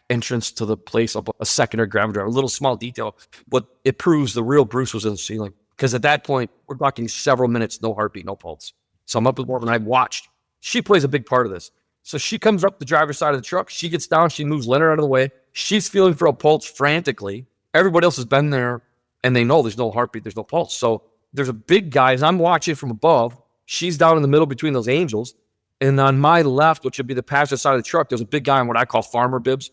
entrance to the place up a secondary gravel drive. A little small detail, but it proves the real Bruce was in the ceiling. Because at that point, we're talking several minutes, no heartbeat, no pulse. So I'm up with Morgan, and I watched. She plays a big part of this. So she comes up the driver's side of the truck. She gets down. She moves Leonard out of the way. She's feeling for a pulse frantically. Everybody else has been there, and they know there's no heartbeat, there's no pulse. So there's a big guy. As I'm watching from above, she's down in the middle between those angels. And on my left, which would be the passenger side of the truck, there's a big guy in what I call farmer bibs,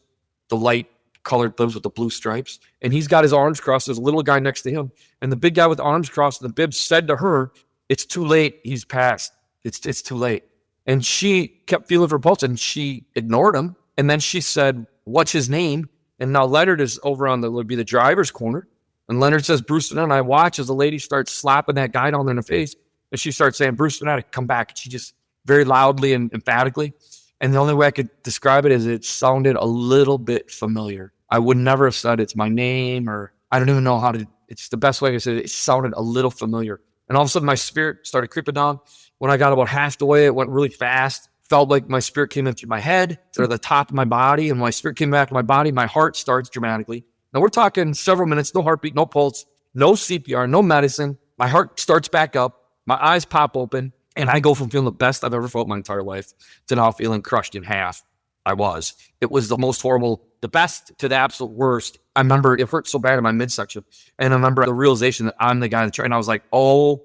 the light colored bibs with the blue stripes. And he's got his arms crossed. There's a little guy next to him. And the big guy with the arms crossed and the bibs said to her, it's too late. He's passed. It's too late. And she kept feeling for pulse, and she ignored him. And then she said, what's his name? And now Leonard is over on would be the driver's corner. And Leonard says, Bruce Natta. And I watch as the lady starts slapping that guy down there in the face. And she starts saying, Bruce Natta, come back. And she just very loudly and emphatically. And the only way I could describe it is it sounded a little bit familiar. I would never have said it's my name, or I don't even know how to, it's the best way to say it. It sounded a little familiar. And all of a sudden my spirit started creeping down. When I got about half the way, it went really fast. Felt like my spirit came into my head to the top of my body. And when my spirit came back to my body, my heart starts dramatically. Now we're talking several minutes, no heartbeat, no pulse, no CPR, no medicine. My heart starts back up. My eyes pop open. And I go from feeling the best I've ever felt my entire life to now feeling crushed in half. It was the most horrible, the best to the absolute worst. I remember it hurt so bad in my midsection. And I remember the realization that I'm the guy that, and I was like, oh,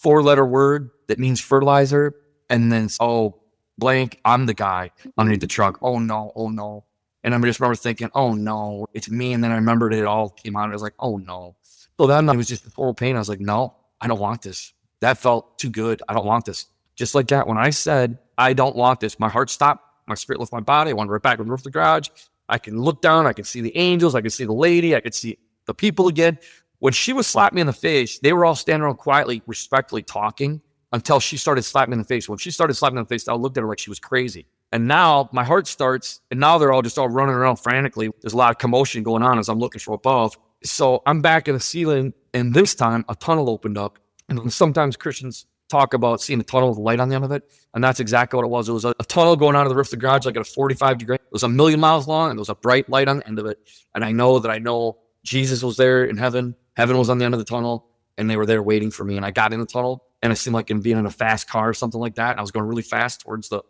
4-letter word that means fertilizer. And then, oh, blank, I'm the guy underneath the truck. Oh no. And I just remember thinking, oh no, it's me. And then I remembered it all came out. I was like, oh no. So then it was just total pain. I was like, no, I don't want this. That felt too good. I don't want this. Just like that, when I said, I don't want this, my heart stopped. My spirit left my body. I went right back to the roof of the garage. I can look down. I can see the angels. I can see the lady. I could see the people again. When she was slapping me in the face, they were all standing around quietly, respectfully talking until she started slapping me in the face. When she started slapping me in the face, I looked at her like she was crazy. And now my heart starts, and now they're all running around frantically. There's a lot of commotion going on as I'm looking from above. So I'm back in the ceiling, and this time a tunnel opened up. And sometimes Christians talk about seeing a tunnel with light on the end of it. And that's exactly what it was. It was a tunnel going out of the roof of the garage like at a 45 degree. It was 1,000,000 miles long, and there was a bright light on the end of it. And I know Jesus was there in heaven. Heaven was on the end of the tunnel, and they were there waiting for me. And I got in the tunnel, and it seemed like being in a fast car or something like that. And I was going really fast towards the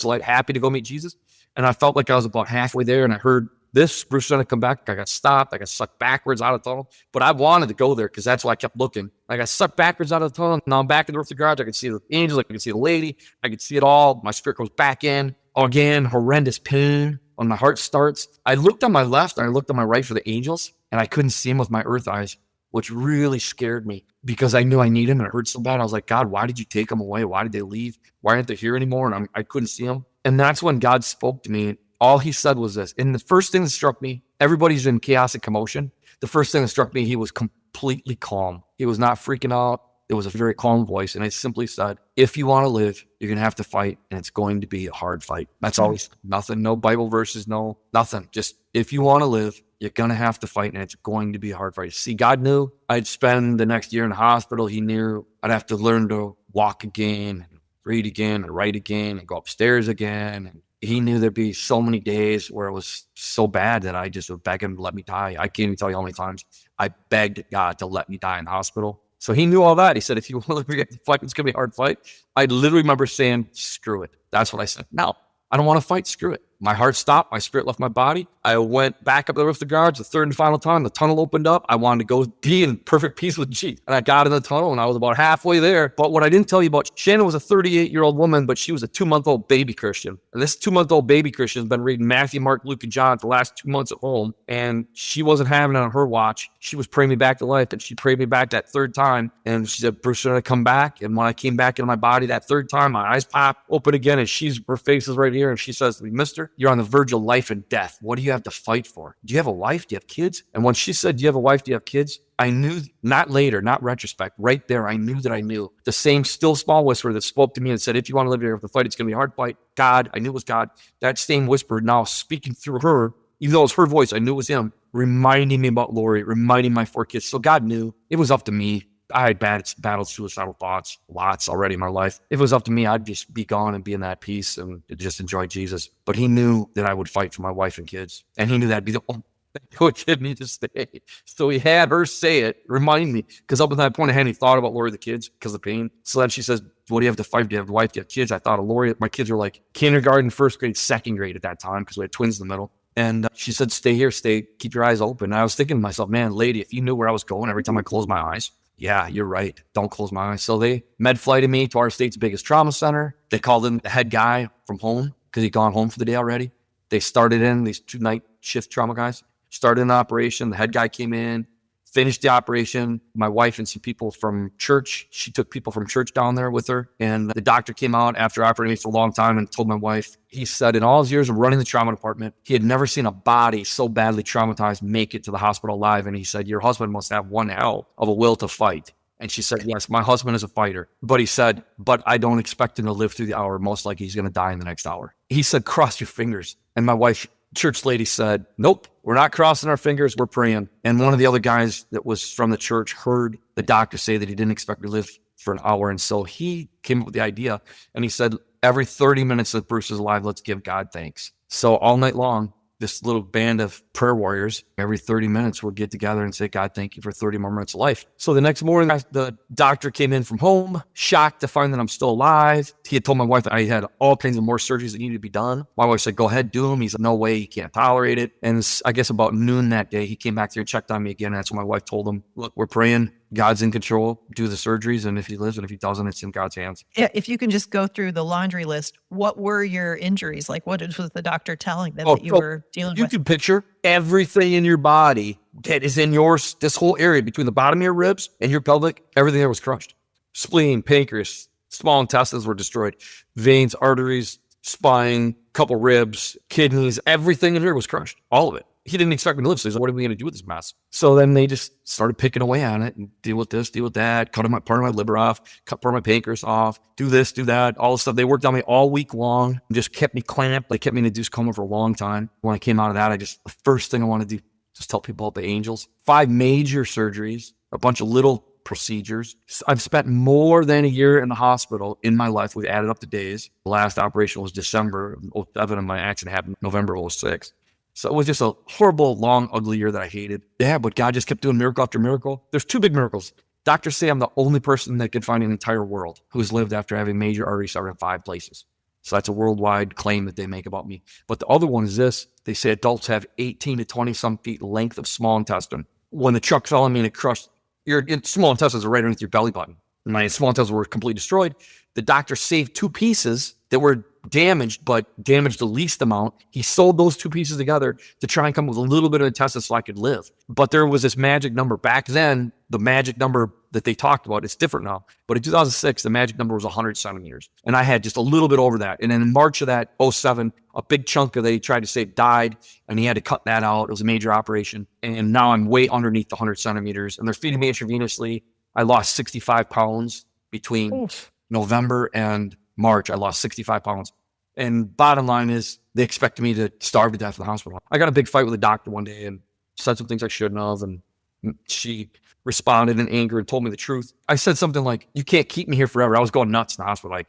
light, happy to go meet Jesus. And I felt like I was about halfway there, and I heard this, Bruce trying to come back. I got stopped. I got sucked backwards out of the tunnel. But I wanted to go there because that's why I kept looking. I got sucked backwards out of the tunnel. Now I'm back in the roof of the garage. I could see the angels. I could see the lady. I could see it all. My spirit goes back in. Again, horrendous pain when my heart starts. I looked on my left and I looked on my right for the angels, and I couldn't see them with my earth eyes, which really scared me because I knew I needed them and it hurt so bad. I was like, God, why did you take them away? Why did they leave? Why aren't they here anymore? And I couldn't see them. And that's when God spoke to me. All he said was this. And the first thing that struck me, everybody's in chaos and commotion. The first thing that struck me, he was completely calm. He was not freaking out. It was a very calm voice. And it simply said, if you want to live, you're going to have to fight. And it's going to be a hard fight. That's always nothing. No Bible verses, no, nothing. Just if you want to live, you're going to have to fight. And it's going to be a hard fight. See, God knew I'd spend the next year in the hospital. He knew I'd have to learn to walk again, and read again, and write again, and go upstairs again, and he knew there'd be so many days where it was so bad that I just would beg him to let me die. I can't even tell you how many times I begged God to let me die in the hospital. So he knew all that. He said, if you want to live the fight, it's going to be a hard fight. I literally remember saying, screw it. That's what I said. No, I don't want to fight. Screw it. My heart stopped. My spirit left my body. I went back up the roof of the guards the third and final time. The tunnel opened up. I wanted to go be in perfect peace with Jesus. And I got in the tunnel and I was about halfway there. But what I didn't tell you about, Shannon was a 38-year-old woman, but she was a 2-month-old baby Christian. And this 2-month-old baby Christian has been reading Matthew, Mark, Luke, and John for the last 2 months at home. And she wasn't having it on her watch. She was praying me back to life. And she prayed me back that third time. And she said, Bruce, should I come back? And when I came back into my body that third time, my eyes popped open again. And her face is right here. And she says to me, mister, you're on the verge of life and death. What do you have to fight for? Do you have a wife? Do you have kids? And when she said, do you have a wife? Do you have kids? I knew, not later, not retrospect, right there, I knew that I knew. The same still small whisper that spoke to me and said, if you want to live here with the fight, it's going to be a hard fight. God, I knew it was God. That same whisper now speaking through her, even though it was her voice, I knew it was him, reminding me about Lori, reminding my 4 kids. So God knew it was up to me. I had battled suicidal thoughts, lots already in my life. If it was up to me, I'd just be gone and be in that peace and just enjoy Jesus. But he knew that I would fight for my wife and kids. And he knew that'd be the only thing that would get me to stay. So he had her say it, remind me. Because up to that point, I hadn't even thought about Lori, the kids, because of the pain. So then she says, what do you have to fight? Do you have a wife? Do you have kids? I thought of Lori. My kids were like kindergarten, first grade, second grade at that time, because we had twins in the middle. And she said, stay here, keep your eyes open. And I was thinking to myself, man, lady, if you knew where I was going every time I closed my eyes, yeah, you're right. Don't close my eyes. So they med flighted me to our state's biggest trauma center. They called in the head guy from home because he'd gone home for the day already. They started in, these 2-night shift trauma guys, started an operation. The head guy came in, finished the operation. My wife and some people from church, she took people from church down there with her. And the doctor came out after operating me for a long time and told my wife, he said in all his years of running the trauma department, he had never seen a body so badly traumatized make it to the hospital alive. And he said, your husband must have one hell of a will to fight. And she said, yes, my husband is a fighter. But he said, but I don't expect him to live through the hour. Most likely he's going to die in the next hour. He said, cross your fingers. And my wife, church lady, said, nope, we're not crossing our fingers. We're praying. And one of the other guys that was from the church heard the doctor say that he didn't expect to live for an hour. And so he came up with the idea and he said, every 30 minutes that Bruce is alive, let's give God thanks. So all night long, this little band of prayer warriors, every 30 minutes, we'll get together and say, God, thank you for 30 more minutes of life. So the next morning, the doctor came in from home, shocked to find that I'm still alive. He had told my wife that I had all kinds of more surgeries that needed to be done. My wife said, go ahead, do them. He said, no way, he can't tolerate it. And I guess about noon that day, he came back there and checked on me again. And that's when my wife told him, look, we're praying. God's in control. Do the surgeries. And if he lives and if he doesn't, it's in God's hands. If you can just go through the laundry list, what were your injuries? Like, what was the doctor telling them that you were dealing with? You can picture everything in your body that is in this whole area between the bottom of your ribs and your pelvic. Everything there was crushed. Spleen, pancreas, small intestines were destroyed. Veins, arteries, spine, couple ribs, kidneys, everything in here was crushed. All of it. He didn't expect me to live, so he's like, what are we going to do with this mess? So then they just started picking away on it and deal with this, deal with that, cut part of my liver off, cut part of my pancreas off, do this, do that, all this stuff. They worked on me all week long and just kept me clamped. They kept me in a induced coma for a long time. When I came out of that, the first thing I wanted to do, just tell people about the angels. 5 major surgeries, a bunch of little procedures. I've spent more than a year in the hospital in my life. We've added up the days. The last operation was December of 2007 and my accident happened November of 2006. So it was just a horrible, long, ugly year that I hated. Yeah, but God just kept doing miracle after miracle. There's 2 big miracles. Doctors say I'm the only person that could find an entire world who's lived after having major artery severed in 5 places. So that's a worldwide claim that they make about me. But the other one is this. They say adults have 18 to 20 some feet length of small intestine. When the truck fell on me and it crushed, your small intestines are right underneath your belly button. My small intestines were completely destroyed. The doctor saved 2 pieces that were damaged, but damaged the least amount. He sewed those 2 pieces together to try and come up with a little bit of intestine so I could live. But there was this magic number. Back then, the magic number that they talked about, it's different now. But in 2006, the magic number was 100 centimeters. And I had just a little bit over that. And then in March of that, 2007, a big chunk that they tried to save died, and he had to cut that out. It was a major operation. And now I'm way underneath the 100 centimeters. And they're feeding me intravenously. I lost 65 pounds between November and March. I lost 65 pounds. And bottom line is they expected me to starve to death in the hospital. I got a big fight with a doctor one day and said some things I shouldn't have. And she responded in anger and told me the truth. I said something like, you can't keep me here forever. I was going nuts in the hospital.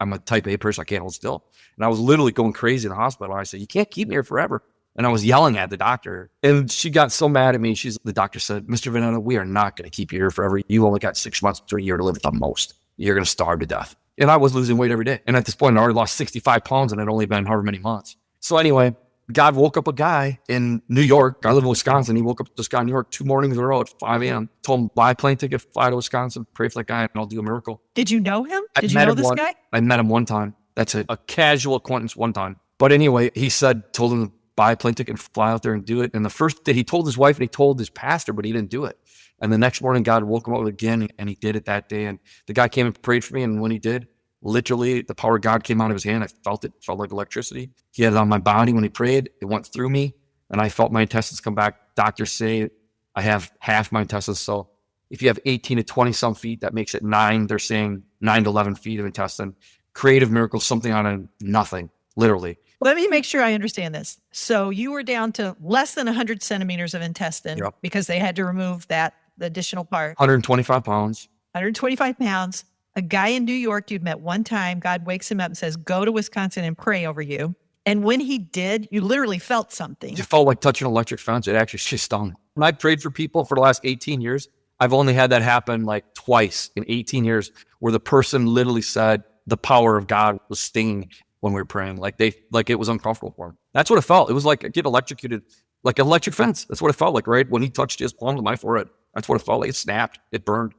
I'm a type A person. I can't hold still. And I was literally going crazy in the hospital. I said, you can't keep me here forever. And I was yelling at the doctor. And she got so mad at me. The doctor said, Mr. Vanetta, we are not going to keep you here forever. You only got 6 months to a year to live at the most. You're going to starve to death. And I was losing weight every day. And at this point, I already lost 65 pounds and it had only been however many months. So anyway, God woke up a guy in New York. I live in Wisconsin. He woke up this guy in New York 2 mornings in a row at 5 a.m. Told him, buy a plane ticket, fly to Wisconsin, pray for that guy, and I'll do a miracle. Did you know him? Did you know this guy? I met him one time. That's it. A casual acquaintance one time. But anyway, he told him to buy a plane ticket and fly out there and do it. And the first day he told his wife and he told his pastor, but he didn't do it. And the next morning, God woke him up again and he did it that day. And the guy came and prayed for me. And when he did, literally the power of God came out of his hand. I felt it. It felt like electricity. He had it on my body when he prayed. It went through me and I felt my intestines come back. Doctors say I have half my intestines. So if you have 18 to 20 some feet, that makes it 9. They're saying 9 to 11 feet of intestine. Creative miracle, something out of nothing, literally. Let me make sure I understand this. So you were down to less than 100 centimeters of intestine because they had to remove the additional part. 125 pounds. 125 pounds. A guy in New York you'd met one time, God wakes him up and says, go to Wisconsin and pray over you. And when he did, you literally felt something. It felt like touching an electric fence. It actually stung. When I prayed for people for the last 18 years, I've only had that happen like twice in 18 years where the person literally said the power of God was stinging when we were praying. Like it was uncomfortable for them. That's what it felt. It was like get electrocuted, like an electric fence. That's what it felt like, right? When he touched his palm to my forehead. That's what it felt like. It snapped. It burned.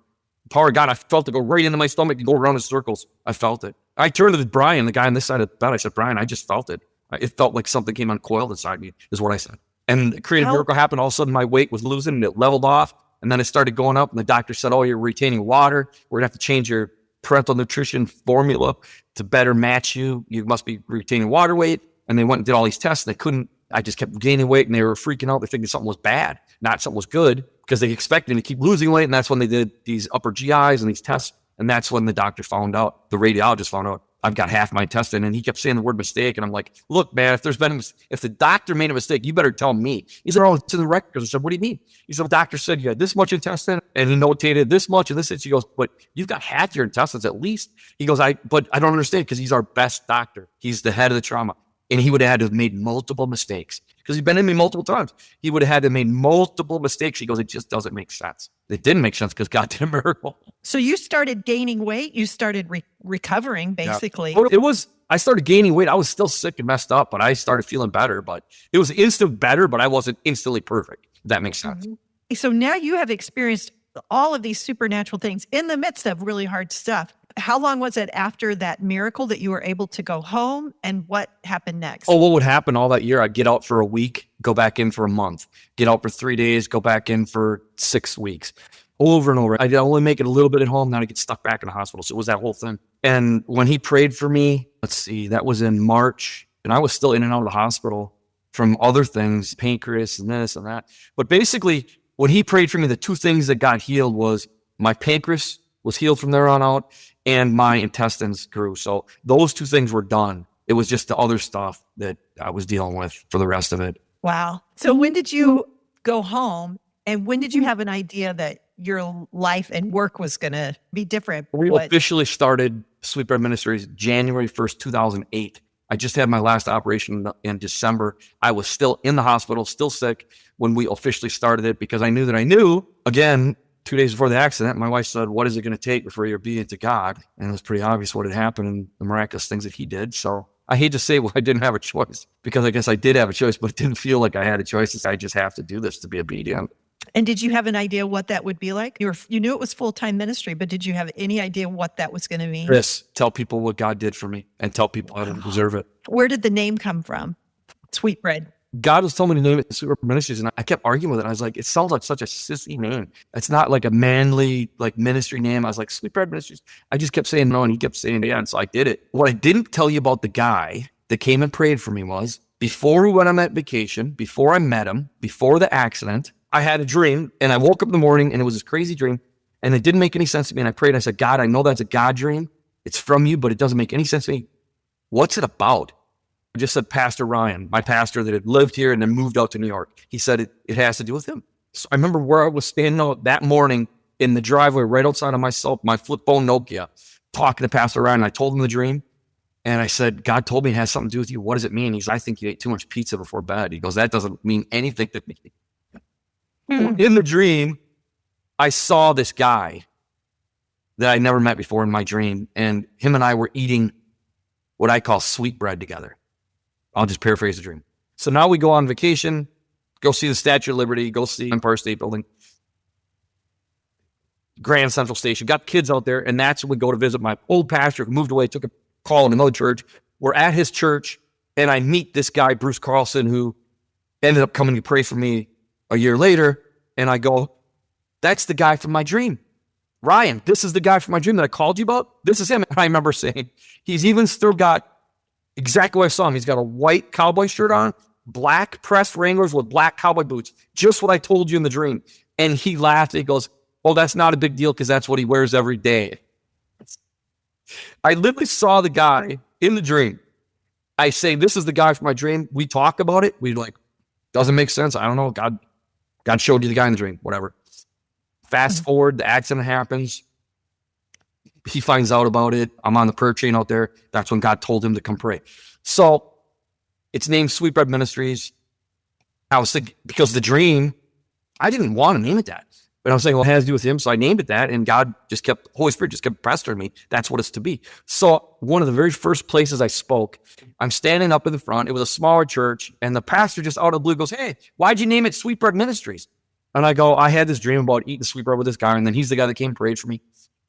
The power of God, I felt it go right into my stomach and go around in circles. I felt it. I turned to Brian, the guy on this side of the bed. I said, Brian, I just felt it. It felt like something came uncoiled inside me, is what I said. And the creative miracle happened. All of a sudden, my weight was losing and it leveled off. And then it started going up. And the doctor said, oh, you're retaining water. We're going to have to change your parental nutrition formula to better match you. You must be retaining water weight. And they went and did all these tests. And they couldn't. I just kept gaining weight and they were freaking out. They thinking something was bad, not something was good, because they expected me to keep losing weight. And that's when they did these upper GIs and these tests. And that's when the doctor found out, the radiologist found out, I've got half my intestine. And he kept saying the word mistake. And I'm like, look, man, if the doctor made a mistake, you better tell me. He said, oh, it's in the records. I said, what do you mean? He said, the doctor said you had this much intestine and he notated this much and this. She goes, but you've got half your intestines at least. He goes, but I don't understand, because he's our best doctor. He's the head of the trauma. And he would have had to have made multiple mistakes, because he's been in me multiple times. He would have had to have made multiple mistakes. He goes, it just doesn't make sense. It didn't make sense because God did a miracle. So you started gaining weight. You started recovering, basically. Yeah. I started gaining weight. I was still sick and messed up, but I started feeling better. But it was instant better, but I wasn't instantly perfect. If that makes sense. Mm-hmm. So now you have experienced all of these supernatural things in the midst of really hard stuff. How long was it after that miracle that you were able to go home, and what happened next? Oh, what would happen all that year? I'd get out for a week, go back in for a month, get out for 3 days, go back in for 6 weeks, over and over. I'd only make it a little bit at home. Now I get stuck back in the hospital. So it was that whole thing. And when he prayed for me, that was in March, and I was still in and out of the hospital from other things, pancreas and this and that. But basically, when he prayed for me, the two things that got healed was my pancreas was healed from there on out, and my intestines grew. So those two things were done. It was just the other stuff that I was dealing with for the rest of it. Wow. So when did you go home, and when did you have an idea that your life and work was going to be different? We officially started Sweet Bread Ministries January 1st, 2008. I just had my last operation in December. I was still in the hospital, still sick when we officially started it, because I knew, again, 2 days before the accident, my wife said, what is it going to take before you're obedient to God? And it was pretty obvious what had happened and the miraculous things that he did. So I hate to say, well, I didn't have a choice, because I guess I did have a choice, but it didn't feel like I had a choice. I just have to do this to be obedient. And did you have an idea what that would be like? You knew it was full-time ministry, but did you have any idea what that was going to mean? Yes. Tell people what God did for me and tell people how to deserve it. Where did the name come from? Sweet Bread. God was telling me to name it Sweet Bread Ministries, and I kept arguing with it. I was like, it sounds like such a sissy name. It's not like a manly ministry name. I was like, Sweet Bread Ministries. I just kept saying no, and he kept saying yeah, and so I did it. What I didn't tell you about the guy that came and prayed for me was, before we went on that vacation, before I met him, before the accident, I had a dream, and I woke up in the morning, and it was this crazy dream, and it didn't make any sense to me. And I prayed, and I said, God, I know that's a God dream. It's from you, but it doesn't make any sense to me. What's it about? I just said, Pastor Ryan, my pastor that had lived here and then moved out to New York. He said it has to do with him. So I remember where I was standing out that morning in the driveway right outside of my flip phone Nokia, talking to Pastor Ryan, and I told him the dream. And I said, God told me it has something to do with you. What does it mean? He's, I think you ate too much pizza before bed. He goes, that doesn't mean anything to me. In the dream, I saw this guy that I never met before in my dream. And him and I were eating what I call sweetbread together. I'll just paraphrase the dream. So now we go on vacation, go see the Statue of Liberty, go see Empire State Building, Grand Central Station. Got kids out there, and that's when we go to visit my old pastor who moved away, took a call in another church. We're at his church, and I meet this guy, Bruce Carlson, who ended up coming to pray for me a year later. And I go, that's the guy from my dream. Ryan, this is the guy from my dream that I called you about. This is him. And I remember saying, he's even still got exactly what I saw him. He's got a white cowboy shirt on, black pressed Wranglers with black cowboy boots, just what I told you in the dream. And he laughed. He goes, well, that's not a big deal because that's what he wears every day. I literally saw the guy in the dream. I say, this is the guy from my dream. We talk about it. We like, doesn't make sense. I don't know. God showed you the guy in the dream, whatever. Fast forward, the accident happens. He finds out about it. I'm on the prayer chain out there. That's when God told him to come pray. So it's named Sweetbread Ministries. I was thinking, because the dream, I didn't want to name it that. But I was saying, well, it has to do with him. So I named it that. And Holy Spirit just kept pestering me. That's what it's to be. So one of the very first places I spoke, I'm standing up in the front. It was a smaller church. And the pastor just out of the blue goes, hey, why'd you name it Sweetbread Ministries? And I go, I had this dream about eating sweetbread with this guy. And then he's the guy that came and prayed for me.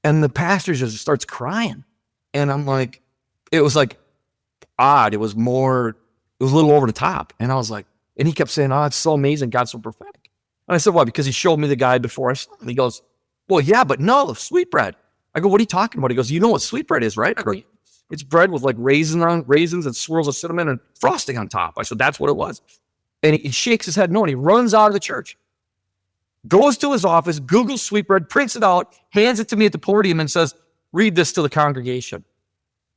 And the pastor just starts crying. And I'm like, it was like odd. It was a little over the top. And I was like, and he kept saying, oh, it's so amazing. God's so prophetic. And I said, why? Because he showed me the guy before I saw him. He goes, well, yeah, but no, sweetbread. I go, what are you talking about? He goes, you know what sweetbread is, right? I go, it's bread with like raisins and swirls of cinnamon and frosting on top. I said, that's what it was. And he shakes his head no, and he runs out of the church, goes to his office, Googles sweetbread, prints it out, hands it to me at the podium and says, read this to the congregation.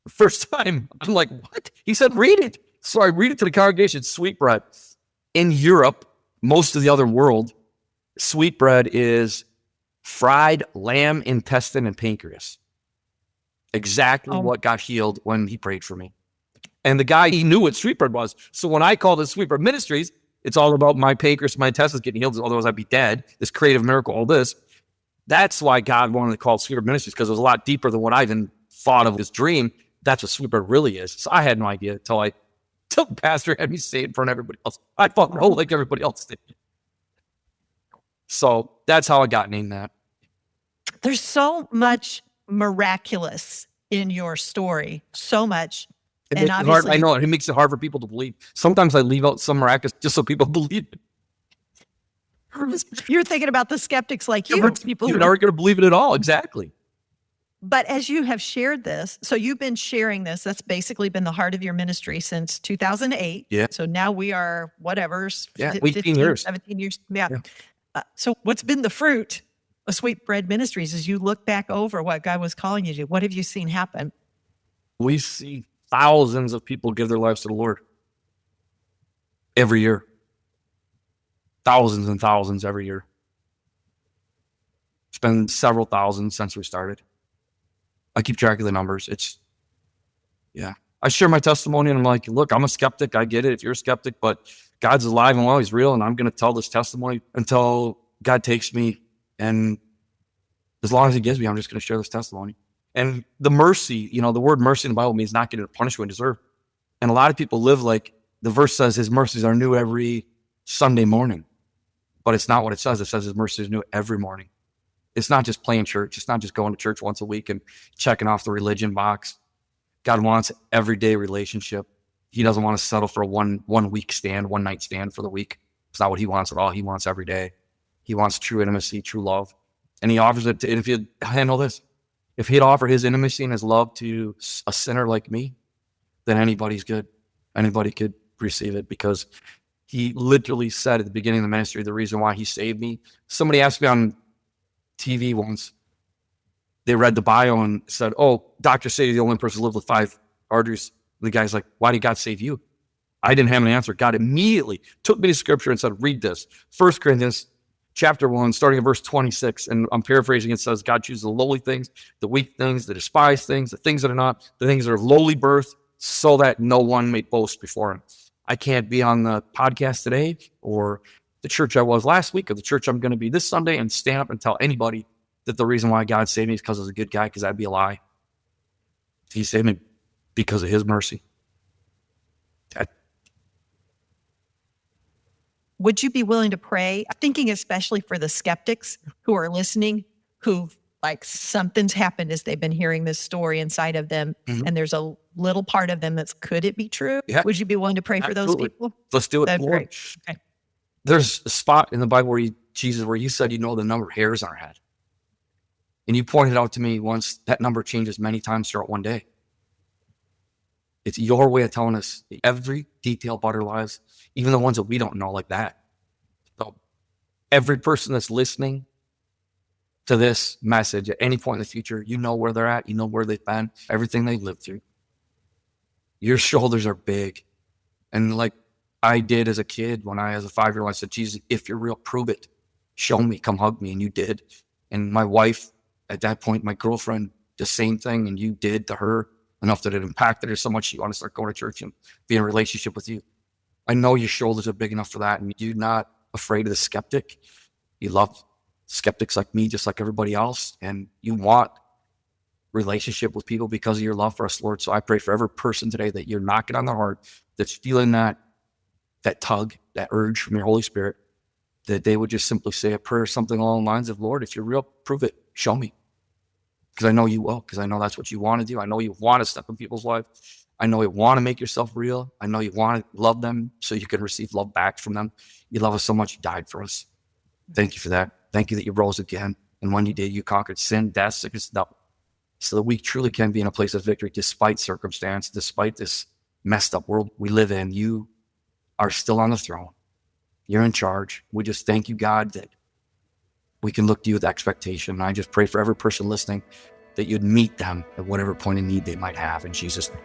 First time, I'm like, what? He said, read it. So I read it to the congregation, sweetbread. In Europe, most of the other world, sweetbread is fried lamb intestine and pancreas. Exactly what got healed when he prayed for me. And the guy, he knew what sweetbread was. So when I called it Sweetbread Ministries, it's all about my pancreas, my intestines getting healed. Otherwise, I'd be dead. This creative miracle, all this. That's why God wanted to call it Sweetbread Ministries, because it was a lot deeper than what I even thought of his dream. That's what sweetbread really is. So I had no idea until the pastor had me say it in front of everybody else. I fucking know like everybody else did. So that's how I got named that. There's so much miraculous in your story. So much. And obviously, I know it makes it hard for people to believe. Sometimes I leave out some miraculous just so people believe it. You're thinking about the skeptics like you. People who aren't going to believe it at all. Exactly. But as you have shared this, so you've been sharing this, that's basically been the heart of your ministry since 2008. Yeah. So now we are, 18 years. 17 years. Yeah. So what's been the fruit of Sweetbread Ministries as you look back over what God was calling you to? What have you seen happen? We see thousands of people give their lives to the Lord every year. Thousands and thousands every year. It's been several thousand since we started. I keep track of the numbers. I share my testimony and I'm like, look, I'm a skeptic. I get it if you're a skeptic, but God's alive and well, he's real. And I'm going to tell this testimony until God takes me. And as long as he gives me, I'm just going to share this testimony. And the mercy, the word mercy in the Bible means not getting the punishment we deserve. And a lot of people live like the verse says his mercies are new every Sunday morning, but it's not what it says. It says his mercy is new every morning. It's not just playing church. It's not just going to church once a week and checking off the religion box. God wants everyday relationship. He doesn't want to settle for a one night stand for the week. It's not what he wants at all. He wants every day. He wants true intimacy, true love. And he offers it to, and if you handle this, if he'd offer his intimacy and his love to a sinner like me, then anybody's good. Anybody could receive it, because he literally said at the beginning of the ministry, the reason why he saved me. Somebody asked me on TV once, they read the bio and said, oh, doctors say you're the only person who lived with 5 arteries. The guy's like, why did God save you? I didn't have an answer. God immediately took me to scripture and said, read this. 1 Corinthians chapter 1, starting at verse 26, and I'm paraphrasing, it says, God chooses the lowly things, the weak things, the despised things, the things that are not, the things that are of lowly birth, so that no one may boast before him. I can't be on the podcast today or the church I was last week or the church I'm going to be this Sunday and stand up and tell anybody that the reason why God saved me is because I was a good guy, because that'd be a lie. He saved me because of his mercy. Would you be willing to pray? I'm thinking especially for the skeptics who are listening, who like something's happened as they've been hearing this story inside of them. Mhm. And there's a little part of them that's, could it be true? Yeah. Would you be willing to pray for those Absolutely. people? Let's do it. That'd be Lord. great. Okay. There's a spot in the Bible where Jesus, where you said, the number of hairs on our head. And you pointed out to me once that number changes many times throughout one day. It's your way of telling us every detail about our lives, even the ones that we don't know, like that. So every person that's listening to this message at any point in the future, you know where they're at, you know where they've been, everything they've lived through. Your shoulders are big. And like I did as a kid, when I, as a 5-year-old, I said, Jesus, if you're real, prove it. Show me, come hug me. And you did. And my wife, at that point, my girlfriend, the same thing. And you did to her enough that it impacted her so much she wanted to start going to church and be in a relationship with you. I know your shoulders are big enough for that. And you're not afraid of the skeptic. You love skeptics like me, just like everybody else. And you want relationship with people because of your love for us, Lord. So I pray for every person today that you're knocking on their heart, that's feeling that tug, that urge from your Holy Spirit, that they would just simply say a prayer, something along the lines of, Lord, if you're real, prove it, show me. Because I know you will, because I know that's what you want to do. I know you want to step in people's lives. I know you want to make yourself real. I know you want to love them so you can receive love back from them. You love us so much, you died for us. Thank you for that. Thank you that you rose again. And when you did, you conquered sin, death, sickness, death, so that we truly can be in a place of victory despite circumstance, despite this messed up world we live in. You are still on the throne. You're in charge. We just thank you, God, that we can look to you with expectation. And I just pray for every person listening that you'd meet them at whatever point of need they might have. In Jesus' name.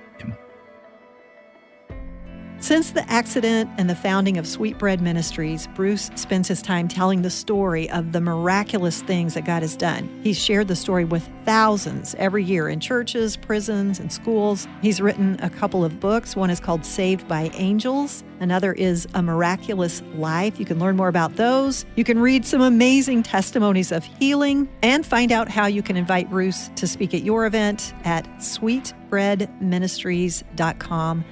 Since the accident and the founding of Sweetbread Ministries, Bruce spends his time telling the story of the miraculous things that God has done. He's shared the story with thousands every year in churches, prisons, and schools. He's written a couple of books. One is called Saved by Angels. Another is A Miraculous Life. You can learn more about those. You can read some amazing testimonies of healing and find out how you can invite Bruce to speak at your event at sweetbreadministries.com.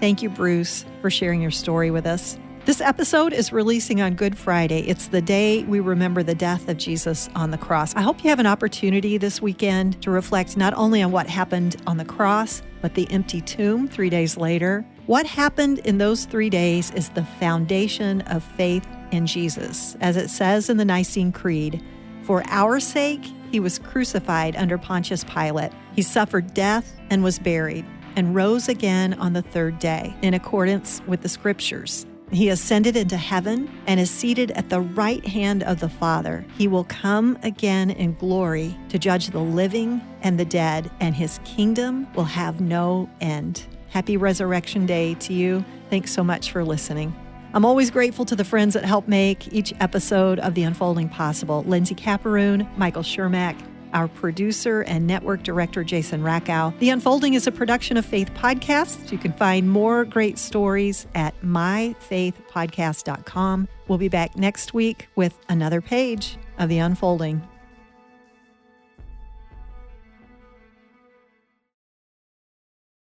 Thank you, Bruce, for sharing your story with us. This episode is releasing on Good Friday. It's the day we remember the death of Jesus on the cross. I hope you have an opportunity this weekend to reflect not only on what happened on the cross, but the empty tomb 3 days later. What happened in those 3 days is the foundation of faith in Jesus. As it says in the Nicene Creed, for our sake, he was crucified under Pontius Pilate. He suffered death and was buried, and rose again on the third day, in accordance with the Scriptures. He ascended into heaven and is seated at the right hand of the Father. He will come again in glory to judge the living and the dead, and his kingdom will have no end. Happy Resurrection Day to you. Thanks so much for listening. I'm always grateful to the friends that help make each episode of The Unfolding possible. Lindsay Caparoon, Michael Shermack, our producer and network director, Jason Rackow. The Unfolding is a production of Faith Podcasts. You can find more great stories at myfaithpodcast.com. We'll be back next week with another page of The Unfolding.